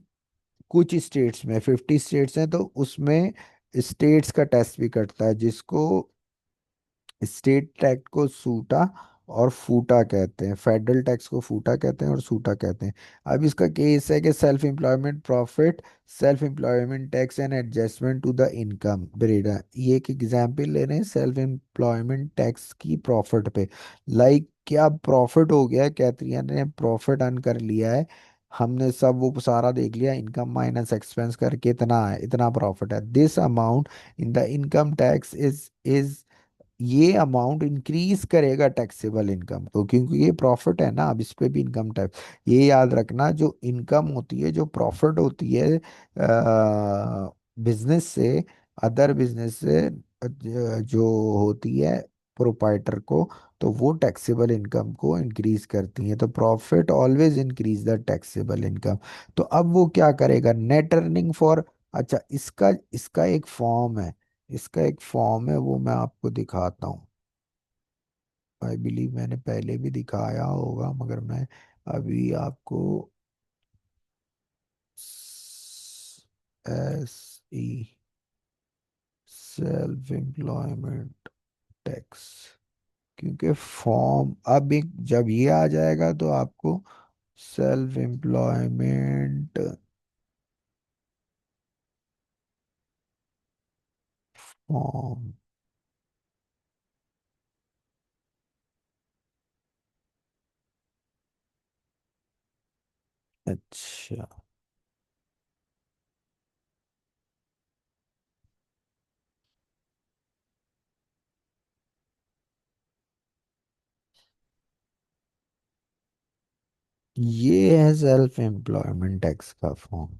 Speaker 1: कुछ स्टेट्स में, 50 स्टेट्स हैं, तो उसमें स्टेट्स का टेस्ट भी कटता है, जिसको स्टेट टैक्स को सूटा और फूटा कहते हैं, फेडरल टैक्स को फूटा कहते हैं और सूटा कहते हैं। अब इसका केस है कि self employment profit, self employment tax and adjustment to the income ब्रेडा, ये एक एग्जाम्पल ले रहे हैं सेल्फ एम्प्लॉयमेंट टैक्स की प्रॉफिट पे। लाइक क्या प्रॉफिट हो गया, कैथरियन ने प्रॉफिट अर्न कर लिया है, हमने सब वो सारा देख लिया, इनकम माइनस एक्सपेंस करके इतना है, इतना प्रॉफिट है, this amount in the income tax is ये अमाउंट इंक्रीज करेगा टैक्सेबल इनकम को, क्योंकि ये प्रॉफिट है ना, अब इस पे भी इनकम टैक्स। ये याद रखना, जो इनकम होती है, जो प्रॉफिट होती है बिजनेस से, अदर बिजनेस से, जो होती है प्रोपाइटर को, तो वो टैक्सेबल इनकम को इंक्रीज करती हैं। तो profit always increase the taxable income. तो अब वो क्या करेगा, नेट अर्निंग फॉर, अच्छा इसका इसका एक फॉर्म है, इसका एक फॉर्म है, वो मैं आपको दिखाता हूँ। आई बिलीव मैंने पहले भी दिखाया होगा, मगर मैं अभी आपको, S E, self employment tax, क्योंकि फॉर्म अब एक जब ये आ जाएगा तो आपको सेल्फ एम्प्लॉयमेंट फॉर्म, अच्छा ये है सेल्फ एम्प्लॉयमेंट टैक्स का फॉर्म।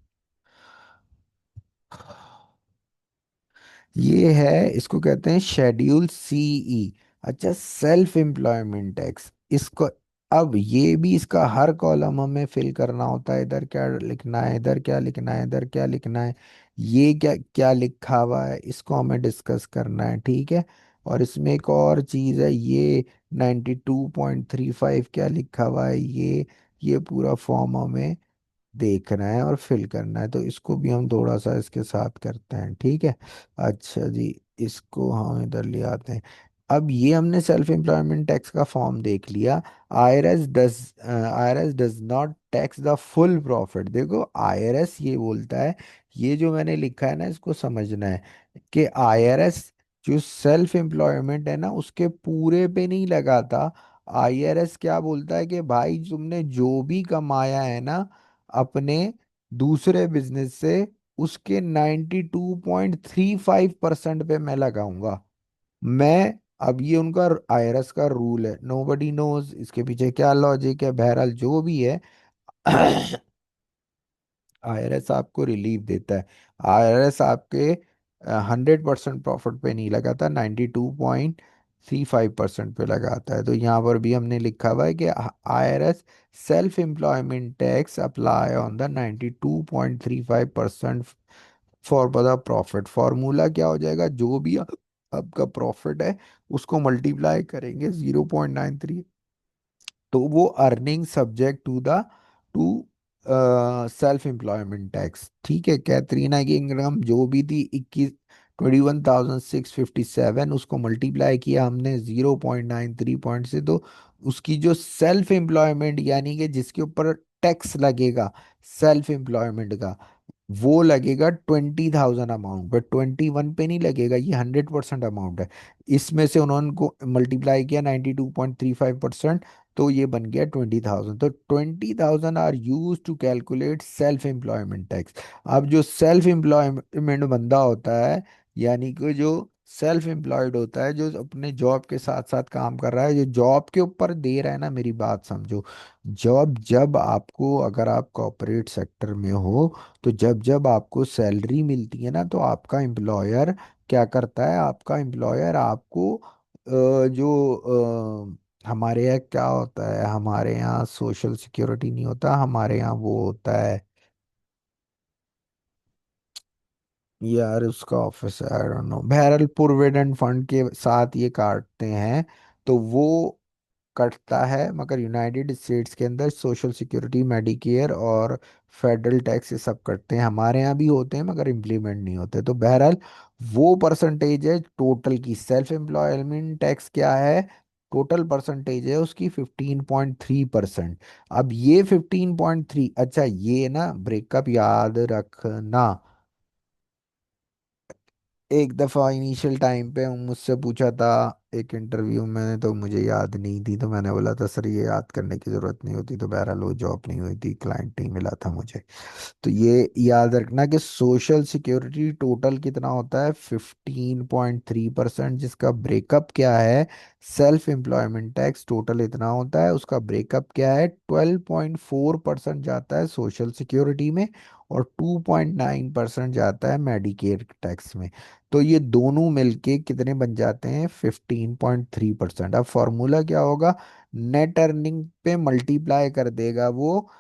Speaker 1: ये है, इसको कहते हैं शेड्यूल सीई। अच्छा, सेल्फ एम्प्लॉयमेंट टैक्स इसको, अब ये भी इसका हर कॉलम हमें फिल करना होता है, इधर क्या लिखना है, इधर क्या लिखना है, इधर क्या लिखना है, ये क्या क्या लिखा हुआ है, इसको हमें डिस्कस करना है, ठीक है। और इसमें एक और चीज़ है, ये 92.35 क्या लिखा हुआ है, ये पूरा फॉर्म हमें देखना है और फिल करना है, तो इसको भी हम थोड़ा सा इसके साथ करते हैं, ठीक है। अच्छा जी, इसको हम इधर ले आते हैं। अब ये हमने सेल्फ एम्प्लॉयमेंट टैक्स का फॉर्म देख लिया। IRS does not tax the full profit. देखो आईआरएस ये बोलता है, ये जो मैंने लिखा है ना, इसको समझना है कि आईआरएस जो सेल्फ एम्प्लॉयमेंट है ना, उसके पूरे पे नहीं लगाता। आईआरएस क्या बोलता है कि भाई तुमने जो भी कमाया है ना अपने दूसरे बिजनेस से, उसके 92.35% पे मैं लगाऊंगा। मैं, अब ये उनका आईआरएस का रूल है, नोबडी नोज इसके पीछे क्या लॉजिक है, बहरहाल जो भी है आईआरएस आपको रिलीफ देता है। आईआरएस आपके 100% प्रॉफिट पे नहीं लगाता, 92.35% पे लगाता है। तो यहाँ पर भी हमने लिखा हुआ है कि IRS self employment tax apply on the 92.35% for the profit. Formula क्या हो जाएगा, जो भी आपका प्रॉफिट है उसको मल्टीप्लाई करेंगे 0.93, तो वो earning subject to the to self employment tax, ठीक है। कैटरीना की इनकम जो भी थी 21,657, उसको मल्टीप्लाई किया हमने 0.93 से, तो उसकी जो सेल्फ एम्प्लॉयमेंट यानी कि जिसके ऊपर टैक्स लगेगा सेल्फ एम्प्लॉयमेंट का, वो लगेगा 20,000 अमाउंट पे, 21 पे नहीं लगेगा, ये 100% अमाउंट है। इसमें से उन्होंने को मल्टीप्लाई किया 92.35%, तो ये बन गया 20,000। तो 20,000 are use to calculate self employment tax. अब जो सेल्फ एम्प्लॉयमेंट बंदा होता है, यानी कि जो सेल्फ एम्प्लॉयड होता है, जो अपने जॉब के साथ साथ काम कर रहा है, जो जॉब के ऊपर दे रहा है ना, मेरी बात समझो। जॉब जब आपको, अगर आप कॉरपोरेट सेक्टर में हो, तो जब जब आपको सैलरी मिलती है ना, तो आपका एम्प्लॉयर क्या करता है, आपका एम्प्लॉयर आपको हमारे यहाँ क्या होता है, हमारे यहाँ सोशल सिक्योरिटी नहीं होता, हमारे यहाँ वो होता है, यार उसका ऑफिस है, आई डोंट नो, बहरहाल प्रोविडेंट फंड के साथ ये काटते हैं, तो वो कटता है। मगर यूनाइटेड स्टेट्स के अंदर सोशल सिक्योरिटी, मेडिकेयर और फेडरल टैक्स ये सब कटते हैं, हमारे यहाँ भी होते हैं मगर इम्प्लीमेंट नहीं होते। तो बहरहाल वो परसेंटेज है टोटल की, सेल्फ एम्प्लॉयमेंट टैक्स क्या है, टोटल परसेंटेज है उसकी 15.3%। अब ये 15.3, अच्छा ये ना ब्रेकअप याद रखना। एक दफ़ा इनिशियल टाइम पे मुझसे पूछा था एक इंटरव्यू में, तो मुझे याद नहीं थी, तो मैंने बोला था सर ये याद करने की ज़रूरत नहीं होती, तो बहरहाल वो जॉब नहीं हुई थी, क्लाइंट नहीं मिला था मुझे। तो ये याद रखना कि सोशल सिक्योरिटी टोटल कितना होता है, 15.3%, जिसका ब्रेकअप क्या है, सेल्फ एम्प्लॉयमेंट टैक्स टोटल इतना होता है, उसका ब्रेकअप क्या है, 12.4% जाता है सोशल सिक्योरिटी में, और 2.9% जाता है मेडिकेयर टैक्स में। तो ये दोनों मिलके कितने बन जाते हैं, 15.3%। अब फॉर्मूला क्या होगा, नेट अर्निंग पे मल्टीप्लाई कर देगा वो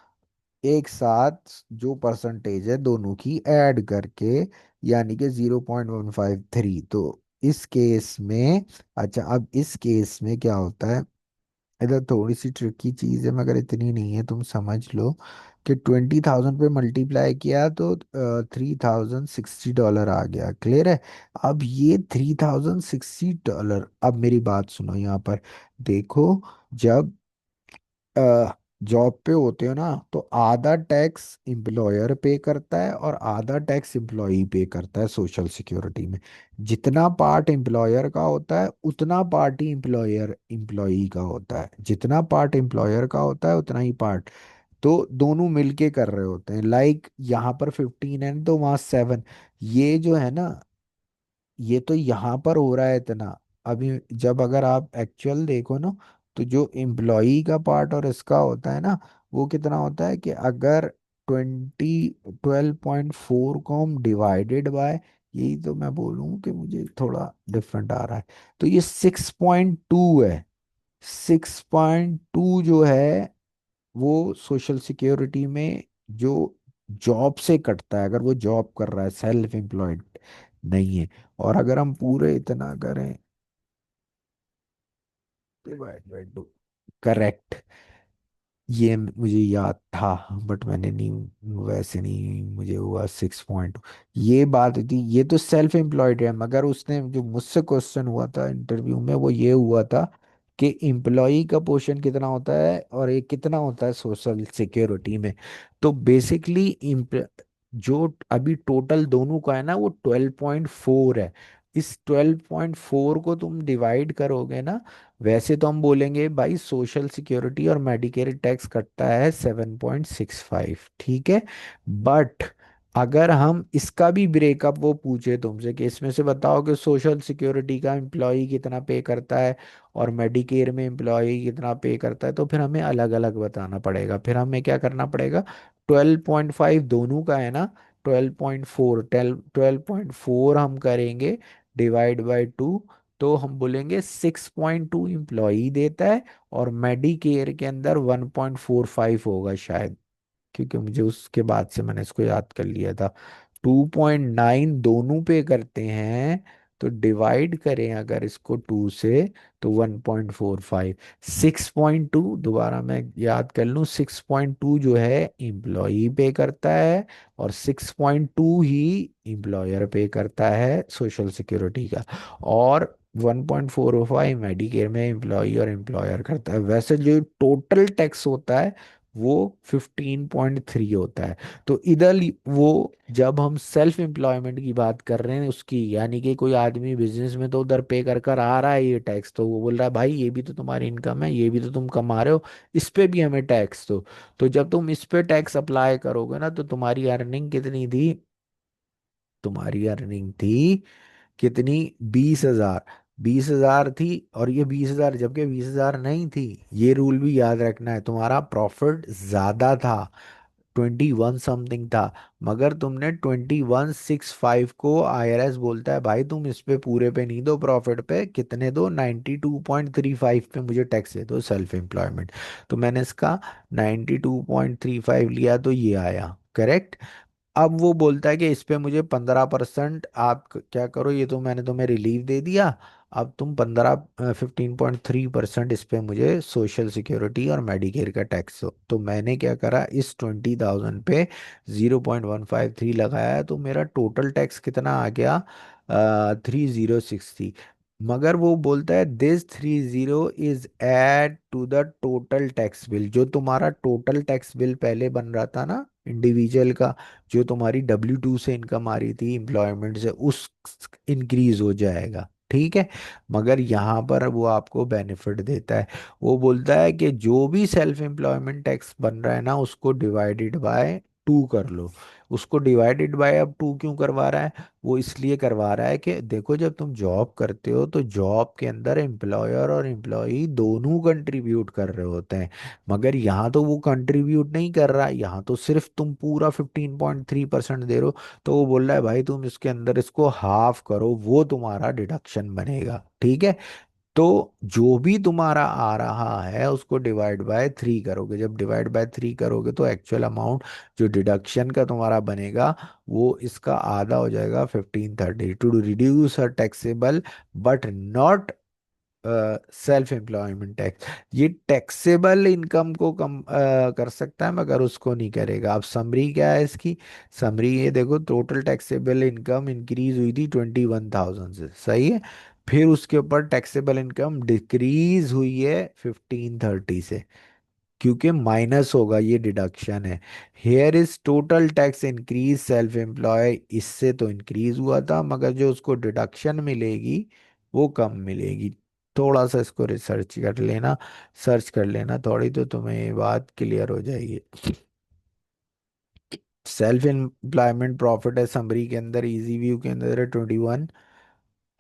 Speaker 1: एक साथ जो परसेंटेज है दोनों की ऐड करके, यानी कि 0.153। तो इस केस में, अच्छा अब इस केस में क्या होता है, इधर थोड़ी सी ट्रिकी चीज है मगर इतनी नहीं है, तुम समझ लो कि 20,000 पे मल्टीप्लाई किया तो $3,060 आ गया। क्लियर है। अब ये $3,060, अब मेरी बात सुनो यहाँ पर, देखो, जब जॉब पे होते हो ना तो आधा टैक्स एम्प्लॉयर पे करता है और आधा टैक्स एम्प्लॉई पे करता है सोशल सिक्योरिटी में। जितना पार्ट एम्प्लॉयर का होता है उतना पार्ट ही एम्प्लॉयर एम्प्लॉई का होता है, जितना पार्ट एम्प्लॉयर का होता है उतना ही पार्ट, तो दोनों मिलके कर रहे होते हैं। लाइक यहाँ पर 15 है तो वहाँ 7, ये जो है ना, ये तो यहाँ पर हो रहा है इतना। अभी जब अगर आप एक्चुअल देखो ना, तो जो एम्प्लॉई का पार्ट और इसका होता है ना, वो कितना होता है कि अगर 12.4 को हम डिवाइडेड बाय, यही तो मैं बोलूँ कि मुझे थोड़ा डिफरेंट आ रहा है, तो ये 6.2 है। 6.2 जो है वो सोशल सिक्योरिटी में जो जॉब से कटता है, अगर वो जॉब कर रहा है, सेल्फ एम्प्लॉयड नहीं है। और अगर हम पूरे इतना करें, डिवाइड बाय टू, करेक्ट, ये मुझे याद था बट मैंने नहीं, वैसे नहीं मुझे हुआ 6 पॉइंट। ये बात थी, ये तो सेल्फ एम्प्लॉयड है, मगर उसने जो मुझसे क्वेश्चन हुआ था इंटरव्यू में वो ये हुआ था कि एम्प्लॉई का पोर्शन कितना होता है और ये कितना होता है सोशल सिक्योरिटी में। तो बेसिकली जो अभी टोटल दोनों का है ना वो 12.4 है। इस 12.4 को तुम डिवाइड करोगे ना, वैसे तो हम बोलेंगे भाई सोशल सिक्योरिटी और मेडिकेयर टैक्स कटता है 7.65, ठीक है। बट अगर हम इसका भी ब्रेकअप वो पूछे तुमसे कि इसमें से बताओ कि सोशल सिक्योरिटी का एम्प्लॉय कितना पे करता है और मेडिकेयर में एम्प्लॉय कितना पे करता है, तो फिर हमें अलग अलग बताना पड़ेगा। फिर हमें क्या करना पड़ेगा, 12.5 दोनों का है ना, 12.4, 12.4 हम करेंगे डिवाइड बाय टू, तो हम बोलेंगे 6.2 इम्प्लॉई देता है और मेडिकेयर के अंदर 1.45 होगा शायद, क्योंकि मुझे उसके बाद से मैंने इसको याद कर लिया था। 2.9 दोनों पे करते हैं, तो डिवाइड करें अगर इसको 2 से तो 1.45। 6.2 दोबारा मैं याद कर लूँ, 6.2 जो है एम्प्लॉई पे करता है और 6.2 ही एम्प्लॉयर पे करता है सोशल सिक्योरिटी का, और 1.45 मेडिकेयर में एम्प्लॉई और एम्प्लॉयर करता है। वैसे जो टोटल टैक्स होता है वो 15.3 होता है। तो इधर वो, जब हम सेल्फ एम्प्लॉयमेंट की बात कर रहे हैं उसकी, यानी कि कोई आदमी बिजनेस में तो उधर पे कर कर आ रहा है ये टैक्स, तो वो बोल रहा है भाई ये भी तो तुम्हारी इनकम है, ये भी तो तुम कमा रहे हो, इस पे भी हमें टैक्स दो। तो जब तुम इस पे टैक्स अप्लाई करोगे ना तो तुम्हारी अर्निंग कितनी थी, तुम्हारी अर्निंग थी कितनी, 20,000, 20,000 थी। और ये 20,000 जबकि 20,000 नहीं थी, ये रूल भी याद रखना है, तुम्हारा प्रॉफिट ज्यादा था, 21 समथिंग था, मगर तुमने 2165 को, IRS बोलता है भाई तुम इस पे पूरे पे नहीं दो, प्रॉफिट पे कितने दो, 92.35 पे मुझे टैक्स दे दो सेल्फ एम्प्लॉयमेंट। तो मैंने इसका 92.35 लिया तो ये आया करेक्ट। अब वो बोलता है कि इस पे मुझे 15% आप क्या करो, ये तो मैंने तुम्हें रिलीफ दे दिया, अब तुम 15 15.3% इस पे मुझे सोशल सिक्योरिटी और मेडिकेयर का टैक्स दो। तो मैंने क्या करा, इस 20,000 पे 0.153 लगाया, तो मेरा टोटल टैक्स कितना आ गया, 3060। मगर वो बोलता है this 30 is add to the total tax bill, जो तुम्हारा टोटल टैक्स बिल पहले बन रहा था ना इंडिविजुअल का, जो तुम्हारी W2 से इनकम आ रही थी एम्प्लॉयमेंट से, उस इंक्रीज हो जाएगा, ठीक है। मगर यहाँ पर वो आपको बेनिफिट देता है, वो बोलता है कि जो भी सेल्फ एम्प्लॉयमेंट टैक्स बन रहा है ना उसको डिवाइडेड बाय टू कर लो। उसको डिवाइडेड बाय अब टू क्यों करवा रहा है? वो इसलिए करवा रहा है कि देखो जब तुम जॉब करते हो तो जॉब के अंदर एम्प्लॉयर और एम्प्लॉई दोनों कंट्रीब्यूट कर रहे होते हैं। मगर यहाँ तो वो कंट्रीब्यूट नहीं कर रहा, यहाँ तो सिर्फ तुम पूरा 15.3% दे रहे हो। तो वो बोल रहा है भाई तुम इसके अंदर इसको हाफ करो, वो तुम्हारा डिडक्शन बनेगा, ठीक है। तो जो भी तुम्हारा आ रहा है उसको डिवाइड बाय थ्री करोगे। जब डिवाइड बाय थ्री करोगे तो एक्चुअल अमाउंट जो डिडक्शन का तुम्हारा बनेगा वो इसका आधा हो जाएगा, 1530, to reduce a taxable but not self employment tax. ये टैक्सेबल इनकम को कम कर सकता है मगर उसको नहीं करेगा। अब समरी क्या है इसकी? समरी ये देखो, टोटल टैक्सेबल इनकम इंक्रीज हुई थी 21,000 से, सही है। फिर उसके ऊपर टैक्सेबल इनकम डिक्रीज हुई है 1530 से, क्योंकि माइनस होगा, ये डिडक्शन है। Here is total tax increase self employ, इससे तो इंक्रीज हुआ था मगर जो उसको डिडक्शन मिलेगी वो कम मिलेगी। थोड़ा सा इसको रिसर्च कर लेना, सर्च कर लेना थोड़ी, तो तुम्हें ये बात क्लियर हो जाएगी। सेल्फ एम्प्लॉयमेंट प्रॉफिट है समरी के अंदर, इजी व्यू के अंदर है 21।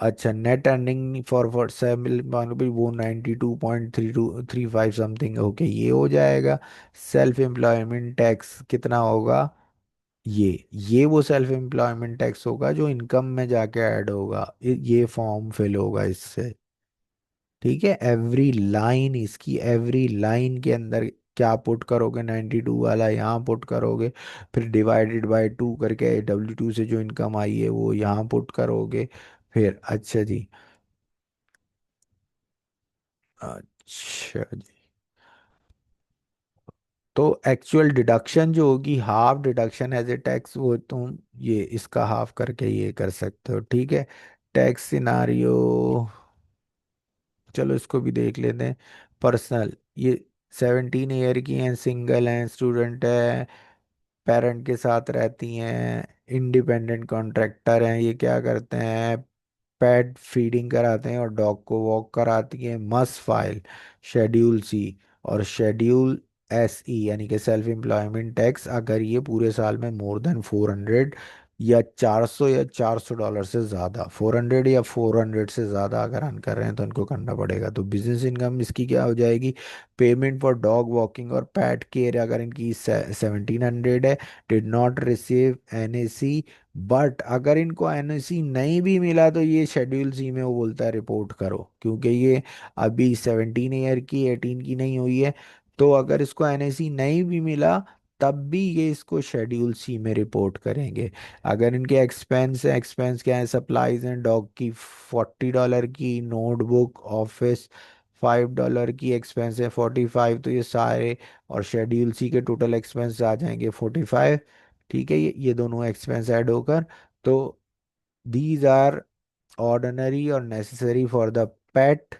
Speaker 1: अच्छा, नेट अर्निंग फॉर सेल मान लो वो 92.3235 समथिंग, ओके ये हो जाएगा। सेल्फ एम्प्लॉयमेंट टैक्स कितना होगा? ये वो सेल्फ एम्प्लॉयमेंट टैक्स होगा जो इनकम में जाके ऐड होगा, ये फॉर्म फिल होगा इससे, ठीक है। एवरी लाइन, इसकी एवरी लाइन के अंदर क्या पुट करोगे? 92 वाला यहाँ पुट करोगे, फिर डिवाइडेड बाय टू करके W2 से जो इनकम आई है वो यहाँ पुट करोगे। फिर अच्छा जी, अच्छा जी, तो एक्चुअल डिडक्शन जो होगी, half deduction as a tax, वो तुम ये इसका हाफ करके ये कर सकते हो, ठीक है। टैक्स सिनारियो, चलो इसको भी देख लेते हैं। पर्सनल, ये 17 ईयर की हैं, सिंगल हैं, स्टूडेंट है, पेरेंट के साथ रहती हैं, इंडिपेंडेंट कॉन्ट्रैक्टर हैं, ये क्या करते हैं? पेट फीडिंग कराते हैं और डॉग को वॉक कराती हैं। मस्ट फाइल शेड्यूल सी और शेड्यूल SE यानी कि सेल्फ एम्प्लॉयमेंट टैक्स, अगर ये पूरे साल में मोर देन 400 या 400 या $400 से ज़्यादा, 400 या 400 से ज़्यादा अगर अर्न कर रहे हैं तो इनको करना पड़ेगा। तो बिजनेस इनकम इसकी क्या हो जाएगी? पेमेंट फॉर डॉग वॉकिंग और पैट केयर अगर इनकी 1700 है, did not receive NAC, but अगर इनको NOC नहीं भी मिला तो ये शेड्यूल सी में वो बोलता है रिपोर्ट करो, क्योंकि ये अभी 17 ईयर की, 18 की नहीं हुई है। तो अगर इसको NOC नहीं भी मिला तब भी ये इसको शेड्यूल सी में रिपोर्ट करेंगे। अगर इनके एक्सपेंस है, एक्सपेंस क्या है? सप्लाईज हैं डॉग की $40 की, नोटबुक ऑफिस $5 की, एक्सपेंस है 45, तो ये सारे और शेड्यूल सी के टोटल एक्सपेंस आ जाएंगे 45, ठीक है। ये दोनों एक्सपेंस ऐड होकर, तो दीज आर ऑर्डिनरी और necessary for the pet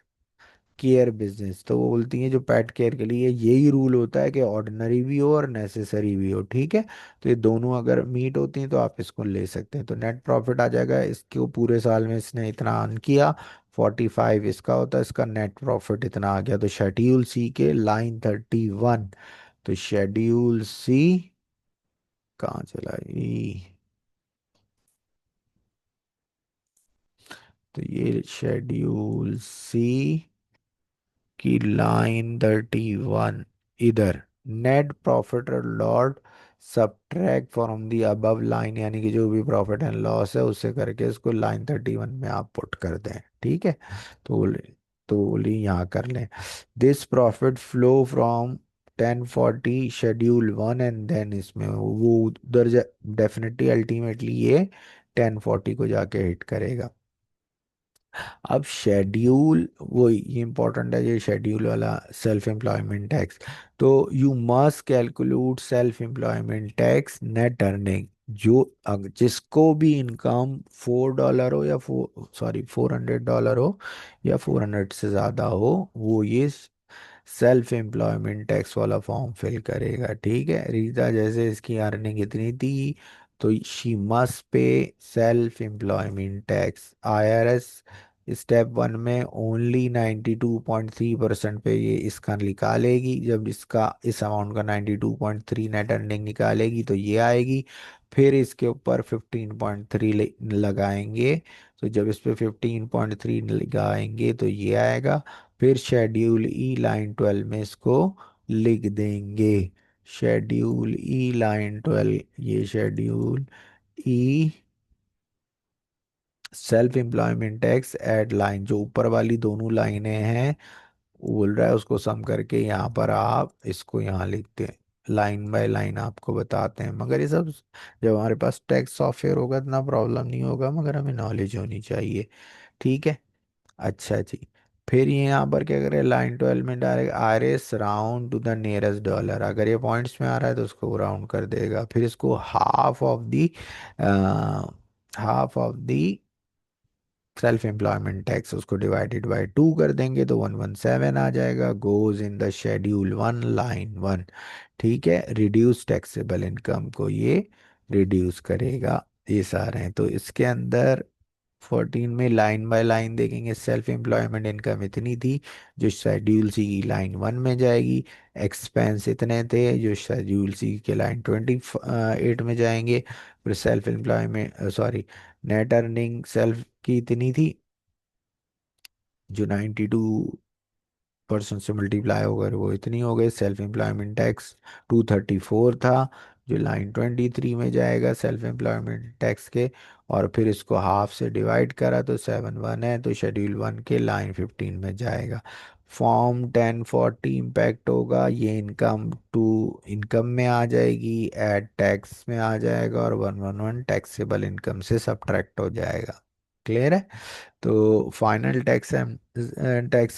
Speaker 1: care business. तो वो बोलती हैं जो पेट केयर के लिए यही रूल होता है कि ऑर्डिनरी भी हो और नेसेसरी भी हो, ठीक है। तो ये दोनों अगर मीट होती हैं तो आप इसको ले सकते हैं। तो नेट प्रॉफिट आ जाएगा, इसको पूरे साल में इसने इतना अर्न किया, 45 इसका होता है, इसका नेट प्रॉफिट इतना आ गया। तो शेड्यूल सी के लाइन 31, तो शेड्यूल सी कहाँ चला ये? तो ये शेड्यूल सी की लाइन 31, इधर नेट प्रॉफिट और loss subtract from the above line, यानी कि जो भी प्रॉफिट एंड लॉस है उससे करके इसको लाइन 31 में आप पुट कर दें, ठीक है। तो बोली यहाँ कर लें, this profit flow from 1040 schedule 1, and then इसमें वो उधर डेफिनेटली अल्टीमेटली ये 1040 को जाके हिट करेगा। अब शेड्यूल, वो ये इंपॉर्टेंट है ये शेड्यूल वाला, सेल्फ एम्प्लॉयमेंट टैक्स। तो you must calculate self employment tax net earning, जो जिसको भी इनकम $4 हो या $400 हो या 400 से ज़्यादा हो, वो ये सेल्फ एम्प्लॉयमेंट टैक्स वाला फॉर्म फिल करेगा, ठीक है। रीता जैसे इसकी अर्निंग इतनी थी तो she must pay self employment tax, IRS step one में ओनली 92.3% पे ये इसका निकालेगी। जब इसका इस अमाउंट का 92.3 नेट अर्निंग निकालेगी तो ये आएगी। फिर इसके ऊपर 15.3 लगाएंगे। तो जब इस पे 15.3 लगाएंगे तो ये आएगा। फिर शेड्यूल ई लाइन 12 में इसको लिख देंगे। शेड्यूल ई लाइन 12, ये schedule E self employment tax add line, जो ऊपर वाली दोनों लाइनें हैं, वो बोल रहा है उसको सम करके यहाँ पर आप इसको यहाँ लिखते हैं। लाइन बाय लाइन आपको बताते हैं, मगर ये सब जब हमारे पास टैक्स सॉफ्टवेयर होगा इतना प्रॉब्लम नहीं होगा, मगर हमें नॉलेज होनी चाहिए। ठीक है। अच्छा जी। फिर ये यहाँ पर क्या करें, लाइन 12 में direct R S round to the nearest dollar, अगर ये पॉइंट्स में आ रहा है तो उसको राउंड कर देगा। फिर इसको half of the self employment tax उसको डिवाइडेड बाय 2 कर देंगे तो 117 आ जाएगा। Goes in the schedule one line one. ठीक है। रिड्यूस टैक्सेबल इनकम को ये रिड्यूस करेगा। ये सारे हैं तो इसके अंदर 14 में लाइन बाय लाइन देखेंगे। सेल्फ एम्प्लॉयमेंट इनकम इतनी थी जो शेड्यूल सी की लाइन वन में जाएगी। एक्सपेंस इतने थे जो शेड्यूल सी के लाइन 28 में जाएंगे। फिर self employment sorry net earning self की इतनी थी जो 92% से मल्टीप्लाई होकर वो इतनी हो गई। सेल्फ एम्प्लॉयमेंट टैक्स 234 था जो लाइन 23 में जाएगा सेल्फ एम्प्लॉयमेंट टैक्स के। और फिर इसको हाफ से डिवाइड करा तो 71 है, तो शेड्यूल वन के लाइन 15 में जाएगा। फॉर्म 1040 इम्पैक्ट होगा, ये इनकम टू इनकम में आ जाएगी, एड टैक्स में आ जाएगा, और 111 टैक्सेबल इनकम से सब्ट्रैक्ट हो जाएगा। क्लियर है। तो फाइनल टैक्स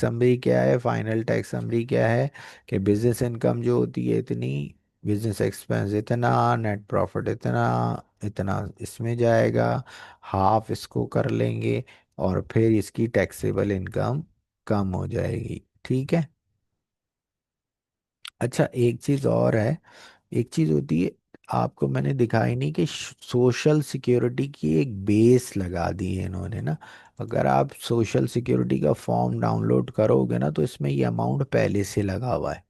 Speaker 1: समरी क्या है, फाइनल टैक्स समरी क्या है कि बिजनेस इनकम जो होती है इतनी, बिजनेस एक्सपेंस इतना, नेट प्रॉफिट इतना, इतना इसमें जाएगा, हाफ इसको कर लेंगे, और फिर इसकी टैक्सेबल इनकम कम हो जाएगी। ठीक है। अच्छा एक चीज़ और है, एक चीज़ होती है, आपको मैंने दिखाई नहीं कि सोशल सिक्योरिटी की एक बेस लगा दी है इन्होंने ना। अगर आप सोशल सिक्योरिटी का फॉर्म डाउनलोड करोगे ना तो इसमें ये अमाउंट पहले से लगा हुआ है।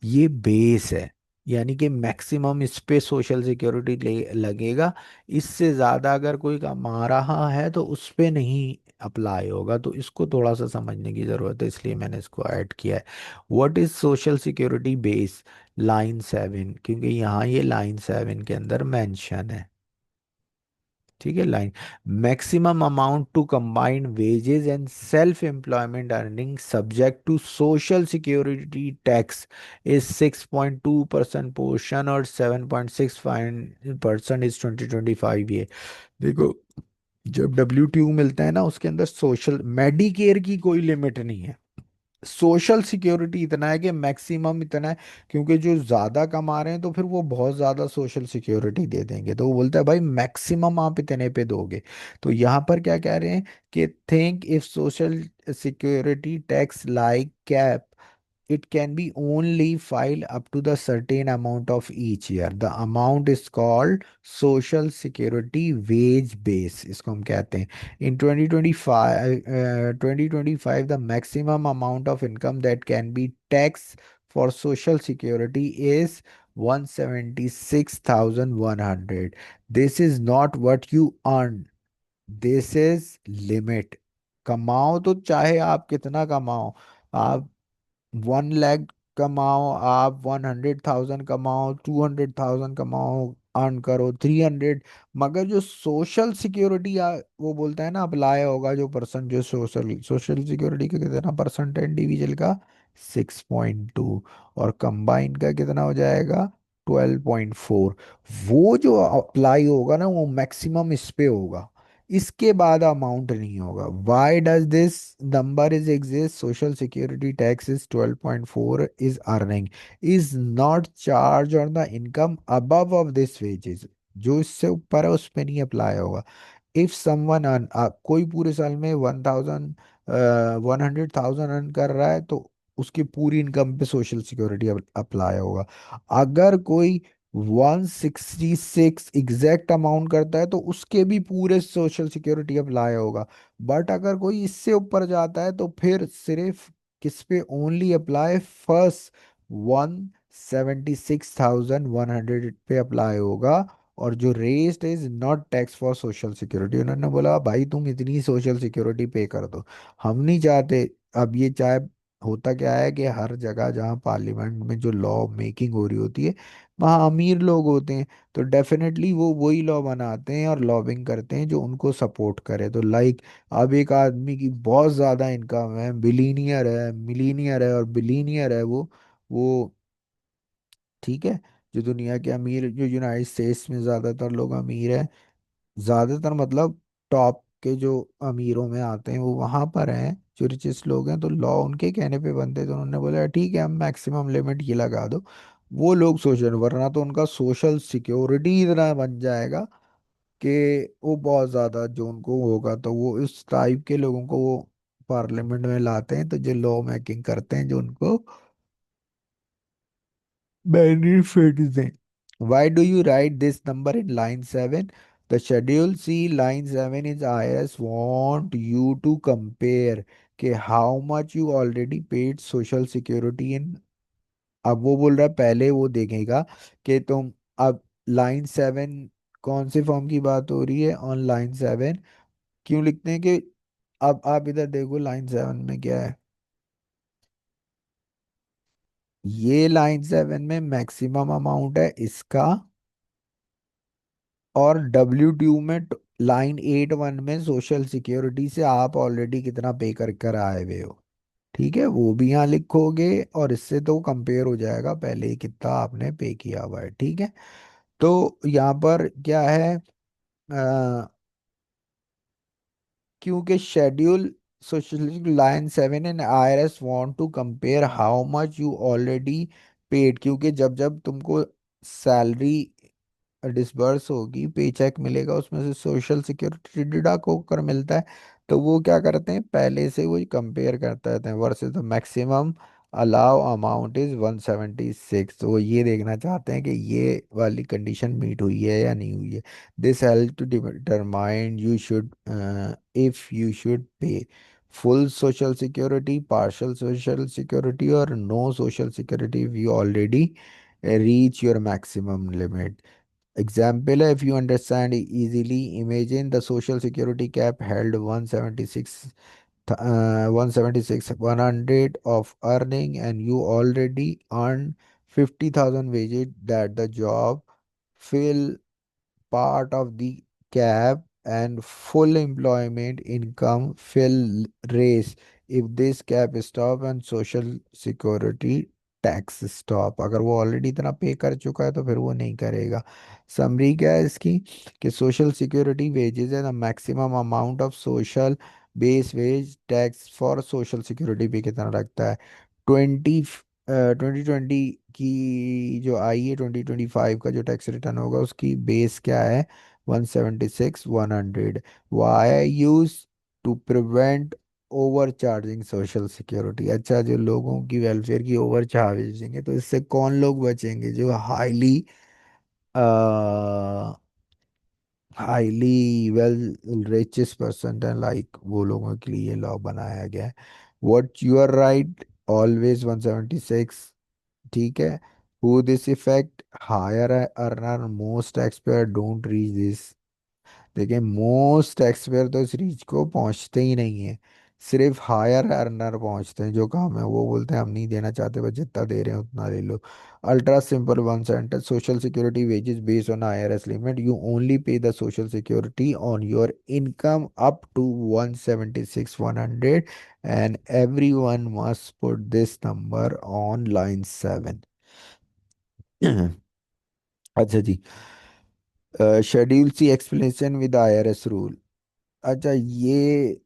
Speaker 1: ये बेस है, यानी कि मैक्सिमम इस पे सोशल सिक्योरिटी लगेगा। इससे ज़्यादा अगर कोई कमा रहा है तो उस पे नहीं अप्लाई होगा। तो इसको थोड़ा सा समझने की ज़रूरत है, इसलिए मैंने इसको ऐड किया है। What is social security base, line 7, क्योंकि यहाँ ये लाइन 7 के अंदर मेंशन है। ठीक है। Line maximum amount to combined wages and self employment earning subject to social security tax is 6.2% portion और 7.65% इज 2025 ये। देखो, जब W2 मिलता है ना उसके अंदर सोशल मेडिकेयर की कोई लिमिट नहीं है, सोशल सिक्योरिटी इतना है कि मैक्सिमम इतना है। क्योंकि जो ज्यादा कमा रहे हैं तो फिर वो बहुत ज्यादा सोशल सिक्योरिटी दे देंगे, तो वो बोलता है भाई मैक्सिमम आप इतने पे दोगे। तो यहाँ पर क्या कह रहे हैं कि think if social security tax like cap, it can be only filed up to the certain amount of each year. The amount is called social security wage base, इसको हम कहते हैं। In 2025 the maximum amount of income that can be taxed for social security is 176,100. This is not what you earn, this is limit। कमाओ तो चाहे आप कितना कमाओ, आप 1 लाख कमाओ, आप 100,000 कमाओ, 200,000 कमाओ, अर्न करो 300, मगर जो सोशल सिक्योरिटी वो बोलता है ना अप्लाई होगा जो पर्सन, जो सोशल सोशल सिक्योरिटी का कितना परसेंट है इंडिविजुअल का, 6.2, और कंबाइंड का कितना हो जाएगा 12.4। वो जो अप्लाई होगा ना वो मैक्सिमम इस पे होगा, इसके बाद अमाउंट नहीं होगा। Why does this number is exist, social security tax is 12.4 is earning is not charge on the income above of this wages, जो इससे ऊपर है उस पे नहीं अप्लाई होगा। इफ समवन अर्न, कोई पूरे साल में 100,000 अर्न कर रहा है तो उसकी पूरी इनकम पे सोशल सिक्योरिटी अप्लाई होगा। अगर कोई 166 एग्जैक्ट अमाउंट करता है तो उसके भी पूरे सोशल सिक्योरिटी अप्लाई होगा। बट अगर कोई इससे ऊपर जाता है तो फिर सिर्फ किस पे ओनली अप्लाई, फर्स्ट 176,100 पे अप्लाई होगा। और जो rest is not tax for social security, उन्होंने बोला भाई तुम इतनी सोशल सिक्योरिटी पे कर दो, हम नहीं चाहते। अब ये चाहे, होता क्या है कि हर जगह जहाँ पार्लियामेंट में जो लॉ मेकिंग हो रही होती है वहाँ अमीर लोग होते हैं, तो डेफिनेटली वो वही लॉ बनाते हैं और लॉबिंग करते हैं जो उनको सपोर्ट करे। तो लाइक अब एक आदमी की बहुत ज़्यादा इनकम है, बिलीनियर है, मिलीनियर है और बिलीनियर है वो ठीक है, जो दुनिया के अमीर, जो यूनाइटेड स्टेट्स में ज़्यादातर लोग अमीर है, ज्यादातर मतलब टॉप के जो अमीरों में आते हैं वो वहां पर हैं, जो रिचेस्ट लोग हैं, तो लॉ उनके कहने पे बनते हैं। तो उन्होंने बोला ठीक है हम मैक्सिमम लिमिट ये लगा दो। वो लोग सोच रहे हैं, वरना तो उनका सोशल सिक्योरिटी इतना बन जाएगा कि वो बहुत ज्यादा जो उनको होगा, तो वो इस टाइप के लोगों को वो पार्लियामेंट में लाते हैं, तो जो लॉ मेकिंग करते हैं जो उनको बेनिफिट्स दें। Why do you write this number in line 7? The schedule C line 7 is IRS want you to compare कि how much you already paid social security in। अब वो बोल रहा है पहले वो देखेगा कि तुम, अब लाइन 7 कौन से फॉर्म की बात हो रही है, ऑन लाइन 7 क्यों लिखते हैं कि, अब आप इधर देखो लाइन 7 में क्या है। ये लाइन 7 में मैक्सिमम अमाउंट है इसका, और W2 में लाइन 8(1) में सोशल सिक्योरिटी से आप ऑलरेडी कितना पे कर कर आए हुए हो। ठीक है, वो भी यहाँ लिखोगे और इससे तो कंपेयर हो जाएगा पहले ही कितना आपने पे किया हुआ है। ठीक है, तो यहाँ पर क्या है, क्योंकि schedule social line 7 and IRS want to compare how much you already paid, क्योंकि जब जब तुमको सैलरी डिसबर्स होगी, पे चेक मिलेगा, उसमें से सोशल सिक्योरिटी डिडक्ट होकर मिलता है। तो वो क्या करते हैं, पहले से वो कंपेयर करते रहते हैं versus the maximum allow amount is 176। तो वो ये देखना चाहते हैं कि ये वाली कंडीशन मीट हुई है या नहीं हुई है। This help to determine you should, if you should pay full social security, partial social security or no social security if you already reach your maximum limit। Example, if you understand easily, imagine the social security cap held 176, 100 of earning and you already earn 50,000 wages that the job fill part of the cap and full employment income will raise if this cap stop and social security tax stop. अगर वो already इतना पे कर चुका है तो फिर वो नहीं करेगा। समरी क्या है इसकी, कि सोशल सिक्योरिटी वेजेस है the maximum amount of social base wage tax for social security पे कितना लगता है। 2020 की जो आई है, 2025 का जो टैक्स रिटर्न होगा उसकी बेस क्या है, 176,100। Why use to prevent over charging social security. अच्छा, जो लोगों की वेलफेयर की ओवर चार्जिंग है, तो इससे कौन लोग बचेंगे, जो highly highly well richest person है, लाइक वो लोगों के लिए लॉ बनाया गया है। What you are right, always 176। ठीक है, who this effect, higher earner most tax payer don't reach this. देखिए मोस्ट टैक्सपेयर तो इस रीच को पहुंचते ही नहीं है, सिर्फ हायर अर्नर पहुंचते हैं, जो काम है वो बोलते हैं हम नहीं देना चाहते, बस जितना दे रहे हैं उतना ले लो। Ultra simple one sentence, social security wages based on IRS limit, you only pay the social security on your income up to 176,100 and every one must put this number on line 7। अच्छा जी, schedule C explanation with IRS rule. अच्छा, ये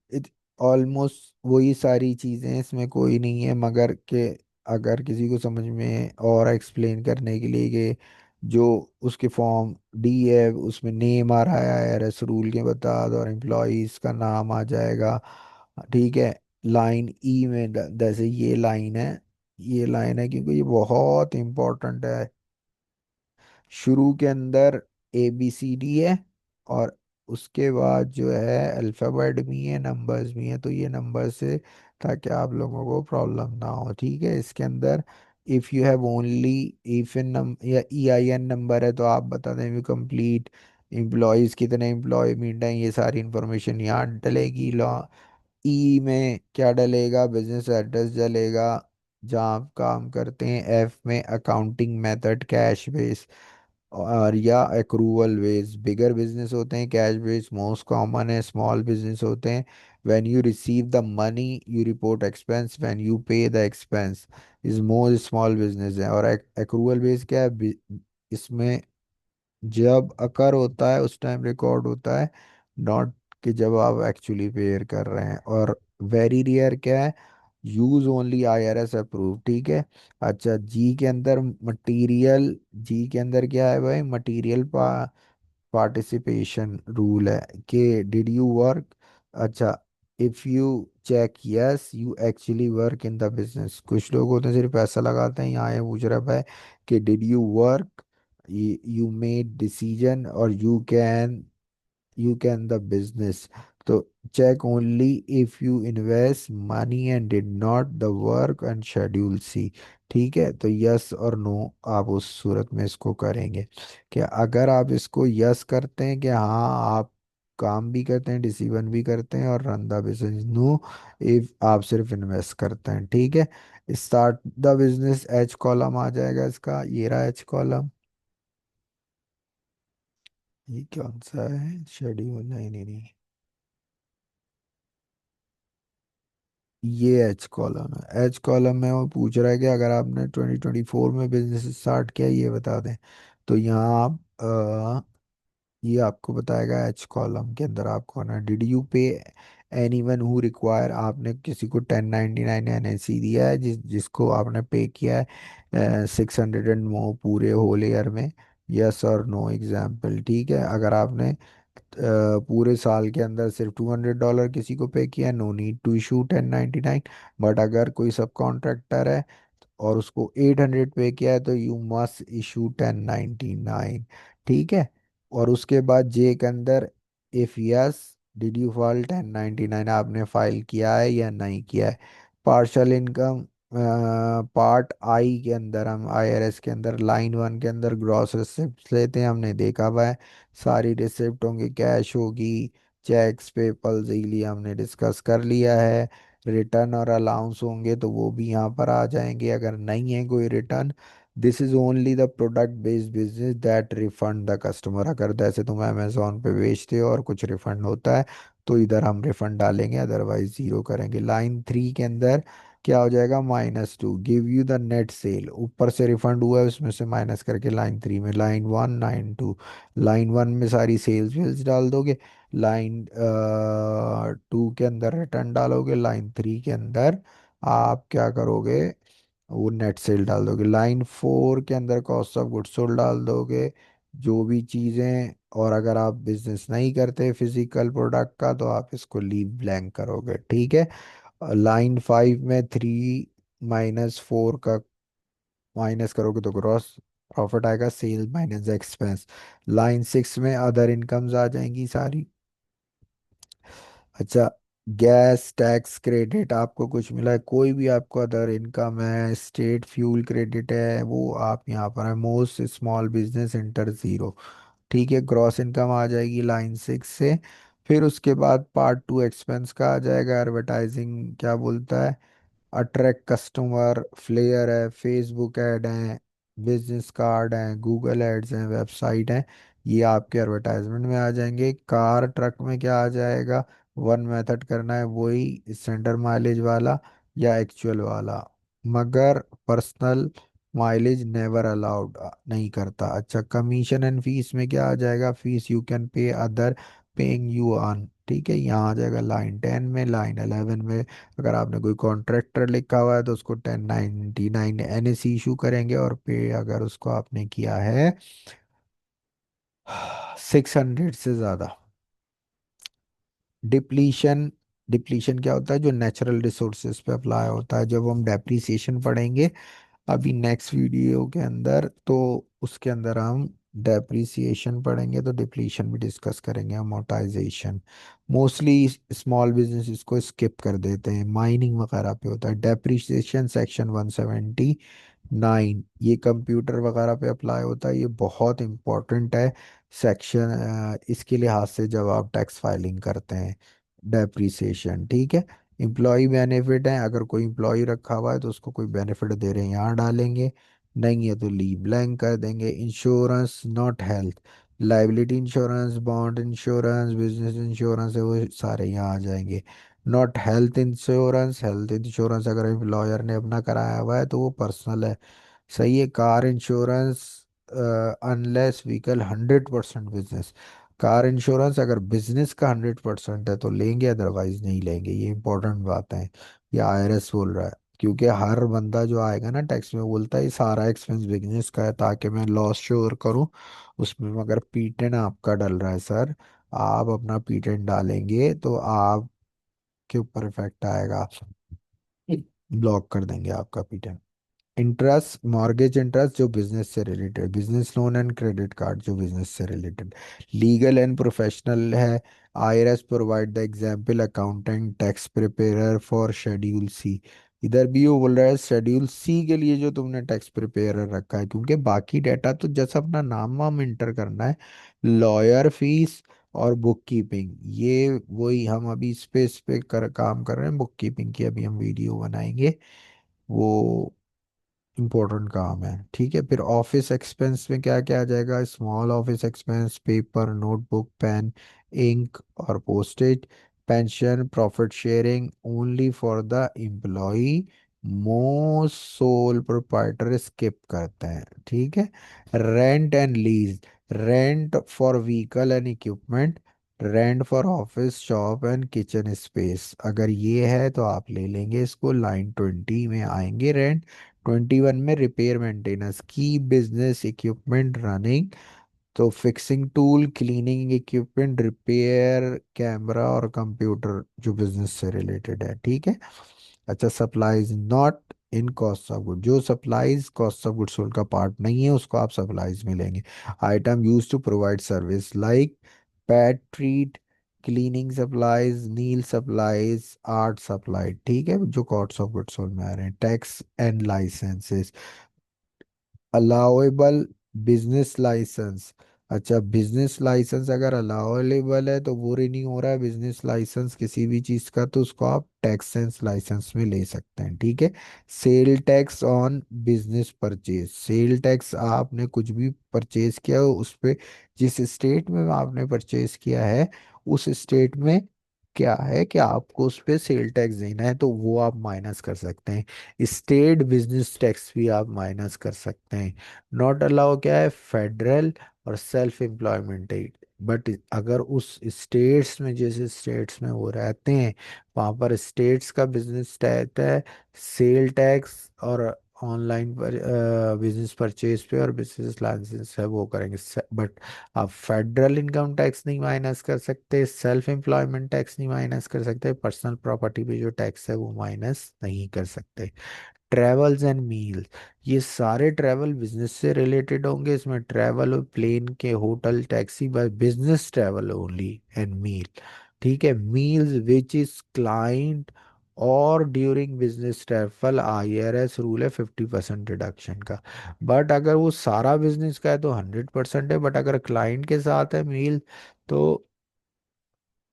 Speaker 1: almost वही सारी चीज़ें हैं, इसमें कोई नहीं है, मगर के अगर किसी को समझ में और एक्सप्लेन करने के लिए कि जो उसके फॉर्म डी है उसमें नेम आ रहा है IRS रूल के बता दो, और एम्प्लॉयज़ का नाम आ जाएगा। ठीक है, लाइन ई में जैसे ये लाइन है, ये लाइन है क्योंकि ये बहुत इंपॉर्टेंट है। शुरू के अंदर ABCD है, और उसके बाद जो है अल्फ़ाबेट भी है, नंबर्स भी हैं, तो ये नंबर से, ताकि आप लोगों को प्रॉब्लम ना हो, ठीक है। इसके अंदर if you have only, if in या EIN नंबर है तो आप बता दें भी कंप्लीट, एम्प्लॉयज़ कितने एम्प्लॉयमेंट हैं, ये सारी इंफॉर्मेशन यहाँ डलेगी। लॉ ई में क्या डलेगा, बिजनेस एड्रेस डलेगा जहाँ आप काम करते हैं। F में अकाउंटिंग मेथड कैश बेस और या एक्रूवल बेस, बिगर बिजनेस होते हैं कैश बेस मोस्ट कॉमन है, स्मॉल बिजनेस होते हैं when you receive the money you report expense, when you pay the expense is most small business है। और एक्रूवल बेस क्या है, इसमें जब अकर होता है उस टाइम रिकॉर्ड होता है, नॉट कि जब आप एक्चुअली पेयर कर रहे हैं। और वेरी रेयर क्या है, यूज ओनली IRS अप्रूव, ठीक है। अच्छा, जी के अंदर मटेरियल, जी के अंदर क्या है भाई, मटेरियल पार्टिसिपेशन रूल है कि डिड यू वर्क। अच्छा, if you check yes you actually work in the business. कुछ लोग होते हैं सिर्फ पैसा लगाते हैं, यहाँ ये पूछ रहा है कि did you work, you made decision, or you can the business। तो check only if you invest money and did not the work and schedule C। ठीक है, तो यस और नो आप उस सूरत में इसको करेंगे। कि अगर आप इसको यस करते हैं कि हाँ आप काम भी करते हैं, डिसीजन भी करते हैं, और run the business, no if आप सिर्फ इन्वेस्ट करते हैं, ठीक है। Start the business H column आ जाएगा इसका, ये रहा H कॉलम। ये कौन सा है, शेड्यूल, नहीं नहीं नहीं, ये H कॉलम है। H कॉलम में वो पूछ रहा है कि अगर आपने 2024 में बिजनेस स्टार्ट किया ये बता दें। तो यहाँ आप ये आपको बताएगा H कॉलम के अंदर आपको ना, डिड यू पे एनीवन हु रिक्वायर, आपने किसी को 1099 NSE दिया है जिसको आपने पे किया है 600 पूरे होल ईयर में, यस और नो एग्जाम्पल, ठीक है। अगर आपने पूरे साल के अंदर सिर्फ $200 किसी को पे किया, no need to issue 1099। But अगर कोई सब कॉन्ट्रैक्टर है और उसको 800 पे किया है तो यू मस्ट इशू 1099, ठीक है। और उसके बाद जे के अंदर if yes did you file 1099, आपने फाइल किया है या नहीं किया है। पार्शल इनकम पार्ट आई के अंदर, हम IRS के अंदर लाइन 1 के अंदर ग्रॉस रिसिप्ट लेते हैं, हमने देखा हुआ है। सारी रिसिप्ट होंगी, कैश होगी, चेक्स, पेपल्स, इली हमने डिस्कस कर लिया है। रिटर्न और अलाउंस होंगे तो वो भी यहाँ पर आ जाएंगे। अगर नहीं है कोई return, this is only the product based business that refund the customer. अगर जैसे तुम अमेजोन पे बेचते हो और कुछ रिफंड होता है तो इधर हम रिफंड डालेंगे, अदरवाइज जीरो करेंगे। लाइन 3 के अंदर क्या हो जाएगा, -2 give you the net cell, ऊपर से रिफंड हुआ है उसमें से माइनस करके लाइन 3 में, लाइन 1 लाइन 2, लाइन 1 में सारी सेल्स वेल्स डाल दोगे, लाइन 2 के अंदर रिटर्न डालोगे, लाइन 3 के अंदर आप क्या करोगे, वो नेट सेल डाल दोगे, लाइन 4 के अंदर कॉस्ट ऑफ गुड्स सोल्ड डाल दोगे, जो भी चीज़ें। और अगर आप बिजनेस नहीं करते फिजिकल प्रोडक्ट का तो आप इसको लीव ब्लैंक करोगे, ठीक है। लाइन 5 में 3 - 4 का माइनस करोगे तो ग्रॉस प्रॉफिट आएगा, सेल माइनस एक्सपेंस। लाइन 6 में अदर इनकम्स आ जाएंगी सारी। अच्छा, गैस टैक्स क्रेडिट आपको कुछ मिला है, कोई भी आपको अदर इनकम है, स्टेट फ्यूल क्रेडिट है, वो आप यहाँ पर है, most small business inter zero, ठीक है। ग्रॉस इनकम आ जाएगी लाइन 6 से। फिर उसके बाद पार्ट 2 एक्सपेंस का आ जाएगा, एडवर्टाइजिंग क्या बोलता है, अट्रैक्ट कस्टमर, फ्लेयर है, फेसबुक ऐड है, बिजनेस कार्ड है, गूगल एड्स हैं, वेबसाइट है, ये आपके एडवर्टाइजमेंट में आ जाएंगे। कार ट्रक में क्या आ जाएगा, वन मेथड करना है, वही स्टैंडर्ड माइलेज वाला या एक्चुअल वाला, मगर पर्सनल माइलेज नेवर अलाउड, नहीं करता। अच्छा, कमीशन एंड फीस में क्या आ जाएगा, fees you can pay other paying you on, ठीक है, यहाँ आ जाएगा लाइन 10 में। लाइन 11 में अगर आपने कोई कॉन्ट्रैक्टर लिखा हुआ है तो उसको 1099 NSE इशू करेंगे, और पे अगर उसको आपने किया है 600 से ज़्यादा। डिप्लीशन, डिप्लीशन क्या होता है, जो नेचुरल रिसोर्सेज पे अप्लाई होता है। जब हम डेप्रिसिएशन पढ़ेंगे अभी नेक्स्ट वीडियो के अंदर, तो उसके अंदर हम डेप्रिसिएशन पढ़ेंगे तो डिप्लीशन भी डिस्कस करेंगे, अमोर्टाइजेशन। मोस्टली स्मॉल बिजनेस इसको स्किप कर देते हैं, माइनिंग वगैरह पे होता है। डेप्रिसिएशन सेक्शन 179, ये कंप्यूटर वगैरह पे अप्लाई होता है, ये बहुत इंपॉर्टेंट है सेक्शन, इसके लिहाज से जब आप टैक्स फाइलिंग करते हैं। डेप्रिसिएशन, ठीक है। एम्प्लॉय बेनिफिट है, अगर कोई एम्प्लॉय रखा हुआ है तो उसको कोई बेनिफिट दे रहे हैं यहाँ डालेंगे, नहीं है तो लीव ब्लैंक कर देंगे। Insurance not health, liability insurance, bond insurance, business insurance है, वो सारे यहाँ आ जाएंगे। Not health insurance, health insurance अगर एम्प्लॉयर ने अपना कराया हुआ है तो वो पर्सनल है, सही है। Car insurance unless vehicle 100% business, car insurance अगर बिजनेस का 100% है तो लेंगे, अदरवाइज नहीं लेंगे, ये इंपॉर्टेंट बात है। ये आईआरएस बोल रहा है, क्योंकि हर बंदा जो आएगा ना टैक्स में बोलता है ये सारा एक्सपेंस बिजनेस का है, ताकि मैं लॉस श्योर करूं। उसमें मगर पीटेन आपका डल रहा है सर, आप अपना पीटेन डालेंगे तो आपके ऊपर इफेक्ट आएगा, ब्लॉक कर देंगे आपका पीटेन। इंटरेस्ट, मॉर्गेज इंटरेस्ट जो बिजनेस से related, business loan and credit card जो बिजनेस से रिलेटेड। लीगल एंड प्रोफेशनल है, IRS provide the example accountant tax prepare for schedule C. इधर भी वो बोल रहा है शेड्यूल सी के लिए जो तुमने टैक्स प्रिपेयर रखा है, क्योंकि बाकी डाटा तो जैसा अपना नाम वाम इंटर करना है, लॉयर फीस और बुक कीपिंग, ये वही हम अभी इस पे काम कर रहे हैं। बुक कीपिंग की अभी हम वीडियो बनाएंगे, वो इम्पोर्टेंट काम है, ठीक है। फिर ऑफिस एक्सपेंस में क्या क्या आ जाएगा, small office expense, paper, notebook, pen, ink और postage. Pension, profit sharing only for the employ, most sole proprietor skip करते हैं, ठीक है। Rent and lease, rent for vehicle and equipment, rent for office shop and kitchen space, अगर ये है तो आप ले लेंगे इसको। लाइन 20 में आएंगे रेंट। 21 में रिपेयर मेंटेनेंस की बिजनेस इक्विपमेंट रनिंग, तो fixing tool, cleaning equipment, repair camera और कंप्यूटर जो बिजनेस से रिलेटेड है, ठीक है। अच्छा, supplies not in cost of good, जो supplies cost of good sold का पार्ट नहीं है उसको आप सप्लाईज में लेंगे। Item use to provide service like pet treat, cleaning supplies, nail supplies, art supply, ठीक है, जो कॉस्ट ऑफ गुड सोल्ड में आ रहे हैं। Tax and licenses, allowable business license, अच्छा बिजनेस लाइसेंस अगर अलाउेबल है तो वो रिन्यू हो रहा है बिजनेस लाइसेंस किसी भी चीज़ का, तो उसको आप टैक्स सेंस लाइसेंस में ले सकते हैं, ठीक है। Sale tax on business purchase, sale tax आपने कुछ भी परचेज किया हो उस पे, जिस स्टेट में आपने परचेज किया है उस स्टेट में क्या है कि आपको उस पे सेल टैक्स देना है, तो वो आप माइनस कर सकते हैं। स्टेट बिजनेस टैक्स भी आप माइनस कर सकते हैं। नॉट अलाउ क्या है, फेडरल और सेल्फ एम्प्लॉयमेंट एड, बट अगर उस स्टेट्स में, जैसे स्टेट्स में वो रहते हैं वहाँ पर स्टेट्स का बिजनेस टैक्स है, सेल टैक्स और ऑनलाइन पर बिजनेस परचेज पे और बिजनेस लाइसेंस है वो करेंगे। बट आप फेडरल इनकम टैक्स नहीं माइनस कर सकते, सेल्फ एम्प्लॉयमेंट टैक्स नहीं माइनस कर सकते, पर्सनल प्रॉपर्टी पे जो टैक्स है वो माइनस नहीं कर सकते। ट्रेवल्स एंड मील, ये सारे ट्रैवल बिजनेस से रिलेटेड होंगे, इसमें ट्रैवल और प्लेन के, होटल, टैक्सी, बस बिजनेस ट्रैवल ओनली एंड मील, ठीक है। मील्स विच इज क्लाइंट और during business travel, IRS rule है 50% डिडक्शन का। बट अगर वो सारा बिजनेस का है तो 100% है, बट अगर क्लाइंट के साथ है मील तो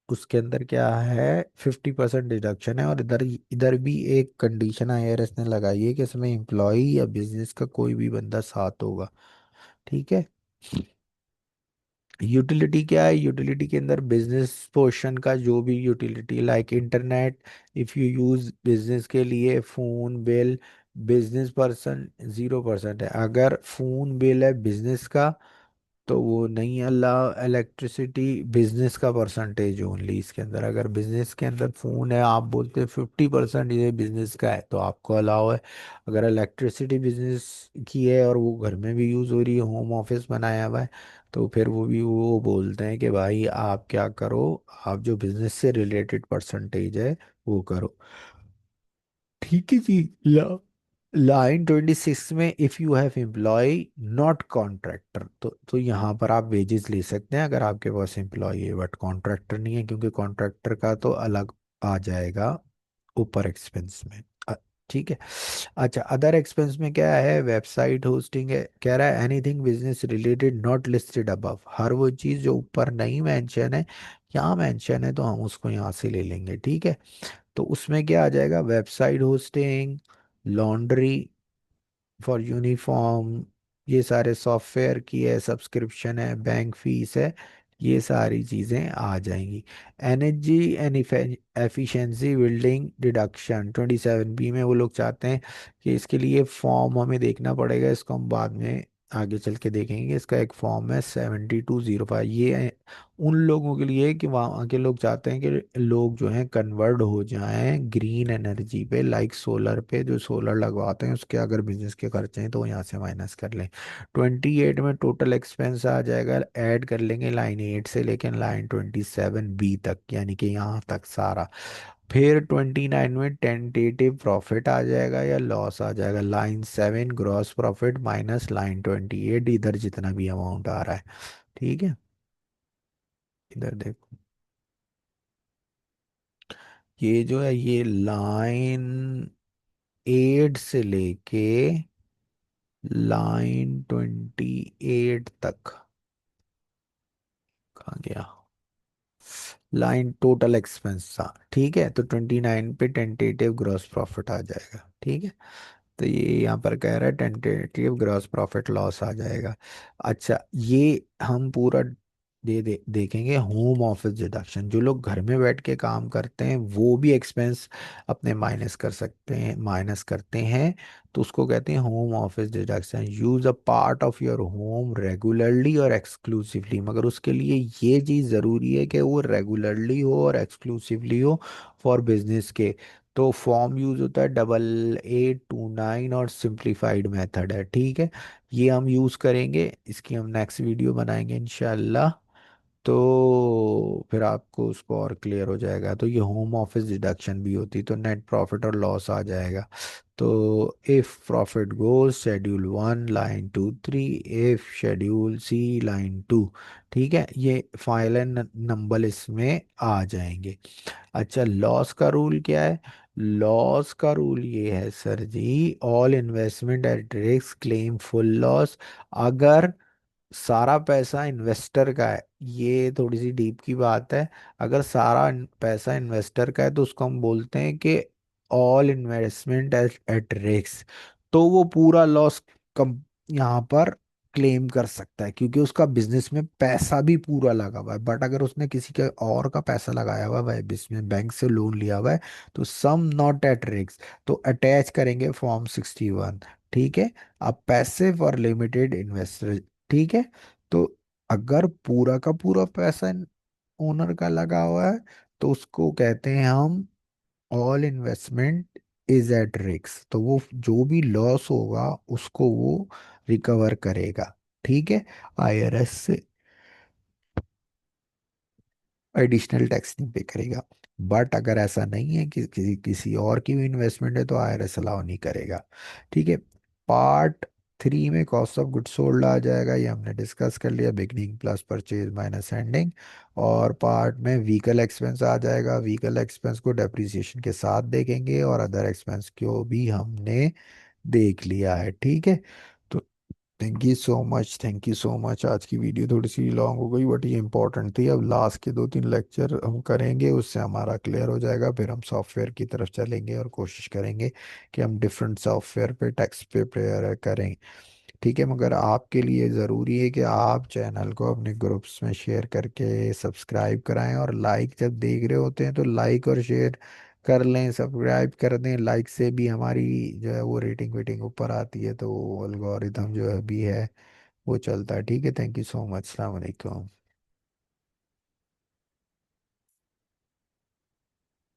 Speaker 1: उसके अंदर क्या है, 50% डिडक्शन है। और इधर इधर भी एक कंडीशन आईआरएस ने लगाई है कि इसमें एम्प्लॉय या बिजनेस का कोई भी बंदा साथ होगा, ठीक है। यूटिलिटी क्या है, यूटिलिटी के अंदर बिजनेस पोर्शन का जो भी utility like internet, if you use business के लिए, फोन बिल, बिजनेस पर्सन 0% है। अगर फोन बिल है बिजनेस का तो वो नहीं अलाउ, इलेक्ट्रिसिटी बिजनेस का परसेंटेज ओनली इसके अंदर, अगर बिजनेस के अंदर फोन है आप बोलते हैं 50% ये बिजनेस का है तो आपको अलाउ है। अगर इलेक्ट्रिसिटी बिजनेस की है और वो घर में भी यूज़ हो रही है, होम ऑफिस बनाया हुआ है, तो फिर वो भी वो बोलते हैं कि भाई आप क्या करो, आप जो बिजनेस से रिलेटेड परसेंटेज है वो करो, ठीक है जी। लाइन 26 में if you have employ not contractor, तो यहाँ पर आप वेजेस ले सकते हैं अगर आपके पास एम्प्लॉय है, बट कॉन्ट्रैक्टर नहीं है, क्योंकि कॉन्ट्रैक्टर का तो अलग आ जाएगा ऊपर एक्सपेंस में। ठीक है। अच्छा, अदर एक्सपेंस में क्या है, वेबसाइट होस्टिंग है, कह रहा है anything business related not listed above, हर वो चीज़ जो ऊपर नहीं मेंशन है, यहाँ मेंशन है, तो हम उसको यहाँ से ले लेंगे। ठीक है। तो उसमें क्या आ जाएगा, website hosting, laundry for uniform, ये सारे सॉफ्टवेयर की है, सब्सक्रिप्शन है, बैंक फीस है, ये सारी चीज़ें आ जाएंगी। Energy and efficiency building deduction 27 B में वो लोग चाहते हैं कि इसके लिए फॉर्म हमें देखना पड़ेगा, इसको हम बाद में आगे चल के देखेंगे। इसका एक फॉर्म है 7205, ये उन लोगों के लिए कि वहाँ के लोग चाहते हैं कि लोग जो हैं कन्वर्ट हो जाएं ग्रीन एनर्जी पे, लाइक सोलर पे, जो सोलर लगवाते हैं उसके अगर बिजनेस के खर्चे हैं तो वो यहाँ से माइनस कर लें। 28 में टोटल एक्सपेंस आ जाएगा, ऐड कर लेंगे लाइन 8 से लेकिन लाइन 27 बी तक, यानी कि यहाँ तक सारा। फिर 29 में टेंटेटिव प्रॉफिट आ जाएगा या लॉस आ जाएगा, line 7 gross profit minus line 28, इधर जितना भी अमाउंट आ रहा है। ठीक है। इधर देखो, ये जो है ये लाइन 8 से लेके लाइन 28 तक, कहाँ गया, लाइन टोटल एक्सपेंस था। ठीक है, तो 29 पे टेंटेटिव ग्रॉस प्रॉफिट आ जाएगा। ठीक है। तो ये यहाँ पर कह रहा है टेंटेटिव ग्रॉस प्रॉफिट लॉस आ जाएगा। अच्छा, ये हम पूरा देखेंगे। होम ऑफिस डिडक्शन, जो लोग घर में बैठ के काम करते हैं वो भी एक्सपेंस अपने माइनस कर सकते हैं, माइनस करते हैं, तो उसको कहते हैं home office deduction. Use a part of your home regularly और एक्सक्लूसिवली, मगर उसके लिए ये चीज़ ज़रूरी है कि वो रेगुलरली हो और एक्सक्लूसिवली हो फॉर बिजनेस के। तो फॉर्म यूज होता है 8829 और सिंप्लीफाइड मेथड है। ठीक है। ये हम यूज करेंगे, इसकी हम नेक्स्ट वीडियो बनाएंगे इंशाल्लाह। तो फिर आपको उसको और क्लियर हो जाएगा। तो ये होम ऑफिस डिडक्शन भी होती, तो नेट प्रॉफिट और लॉस आ जाएगा। तो if profit goes schedule 1 line 2 3, if schedule C line 2। ठीक है, ये फाइल एंड नंबर इसमें आ जाएंगे। अच्छा, लॉस का रूल क्या है, लॉस का रूल ये है sir ji, all investment at risk claim full loss. अगर सारा पैसा इन्वेस्टर का है, ये थोड़ी सी डीप की बात है, अगर सारा पैसा इन्वेस्टर का है तो उसको हम बोलते हैं कि all investment eight at risk, तो वो पूरा लॉस कम यहाँ पर क्लेम कर सकता है, क्योंकि उसका बिजनेस में पैसा भी पूरा लगा हुआ है। बट अगर उसने किसी के और का पैसा लगाया हुआ है बिजनेस, बैंक से लोन लिया हुआ है, तो सम नॉट एट रिस्क, तो अटैच करेंगे फॉर्म 61। ठीक है। अब पैसिव और लिमिटेड इन्वेस्टर। ठीक है। तो अगर पूरा का पूरा पैसा ओनर का लगा हुआ है तो उसको कहते हैं हम all investment is at risk, तो वो जो भी लॉस होगा उसको वो रिकवर करेगा। ठीक है, आईआरएस से एडिशनल टैक्स नहीं पे करेगा। बट अगर ऐसा नहीं है कि किसी और की भी इन्वेस्टमेंट है तो आईआरएस अलाउ नहीं करेगा। ठीक है। पार्ट 3 में कॉस्ट ऑफ गुड सोल्ड आ जाएगा, ये हमने डिस्कस कर लिया, beginning plus purchase minus ending. और पार्ट में व्हीकल एक्सपेंस आ जाएगा, व्हीकल एक्सपेंस को डेप्रिसिएशन के साथ देखेंगे, और अदर एक्सपेंस को भी हमने देख लिया है। ठीक है। तो thank you so much, thank you so much. आज की वीडियो थोड़ी सी लॉन्ग हो गई बट ये इंपॉर्टेंट थी। अब लास्ट के 2 3 लेक्चर हम करेंगे, उससे हमारा क्लियर हो जाएगा, फिर हम सॉफ्टवेयर की तरफ चलेंगे और कोशिश करेंगे कि हम डिफरेंट सॉफ्टवेयर पे टेक्स्ट पे प्रेयर करें। ठीक है, मगर आपके लिए ज़रूरी है कि आप चैनल को अपने ग्रुप्स में शेयर करके सब्सक्राइब कराएं, और लाइक जब देख रहे होते हैं तो लाइक और शेयर कर लें, सब्सक्राइब कर दें। लाइक से भी हमारी जो है वो रेटिंग वेटिंग ऊपर आती है, तो एल्गोरिथम जो है भी है वो चलता है। ठीक है, थैंक यू सो मच, अस्सलाम वालेकुम।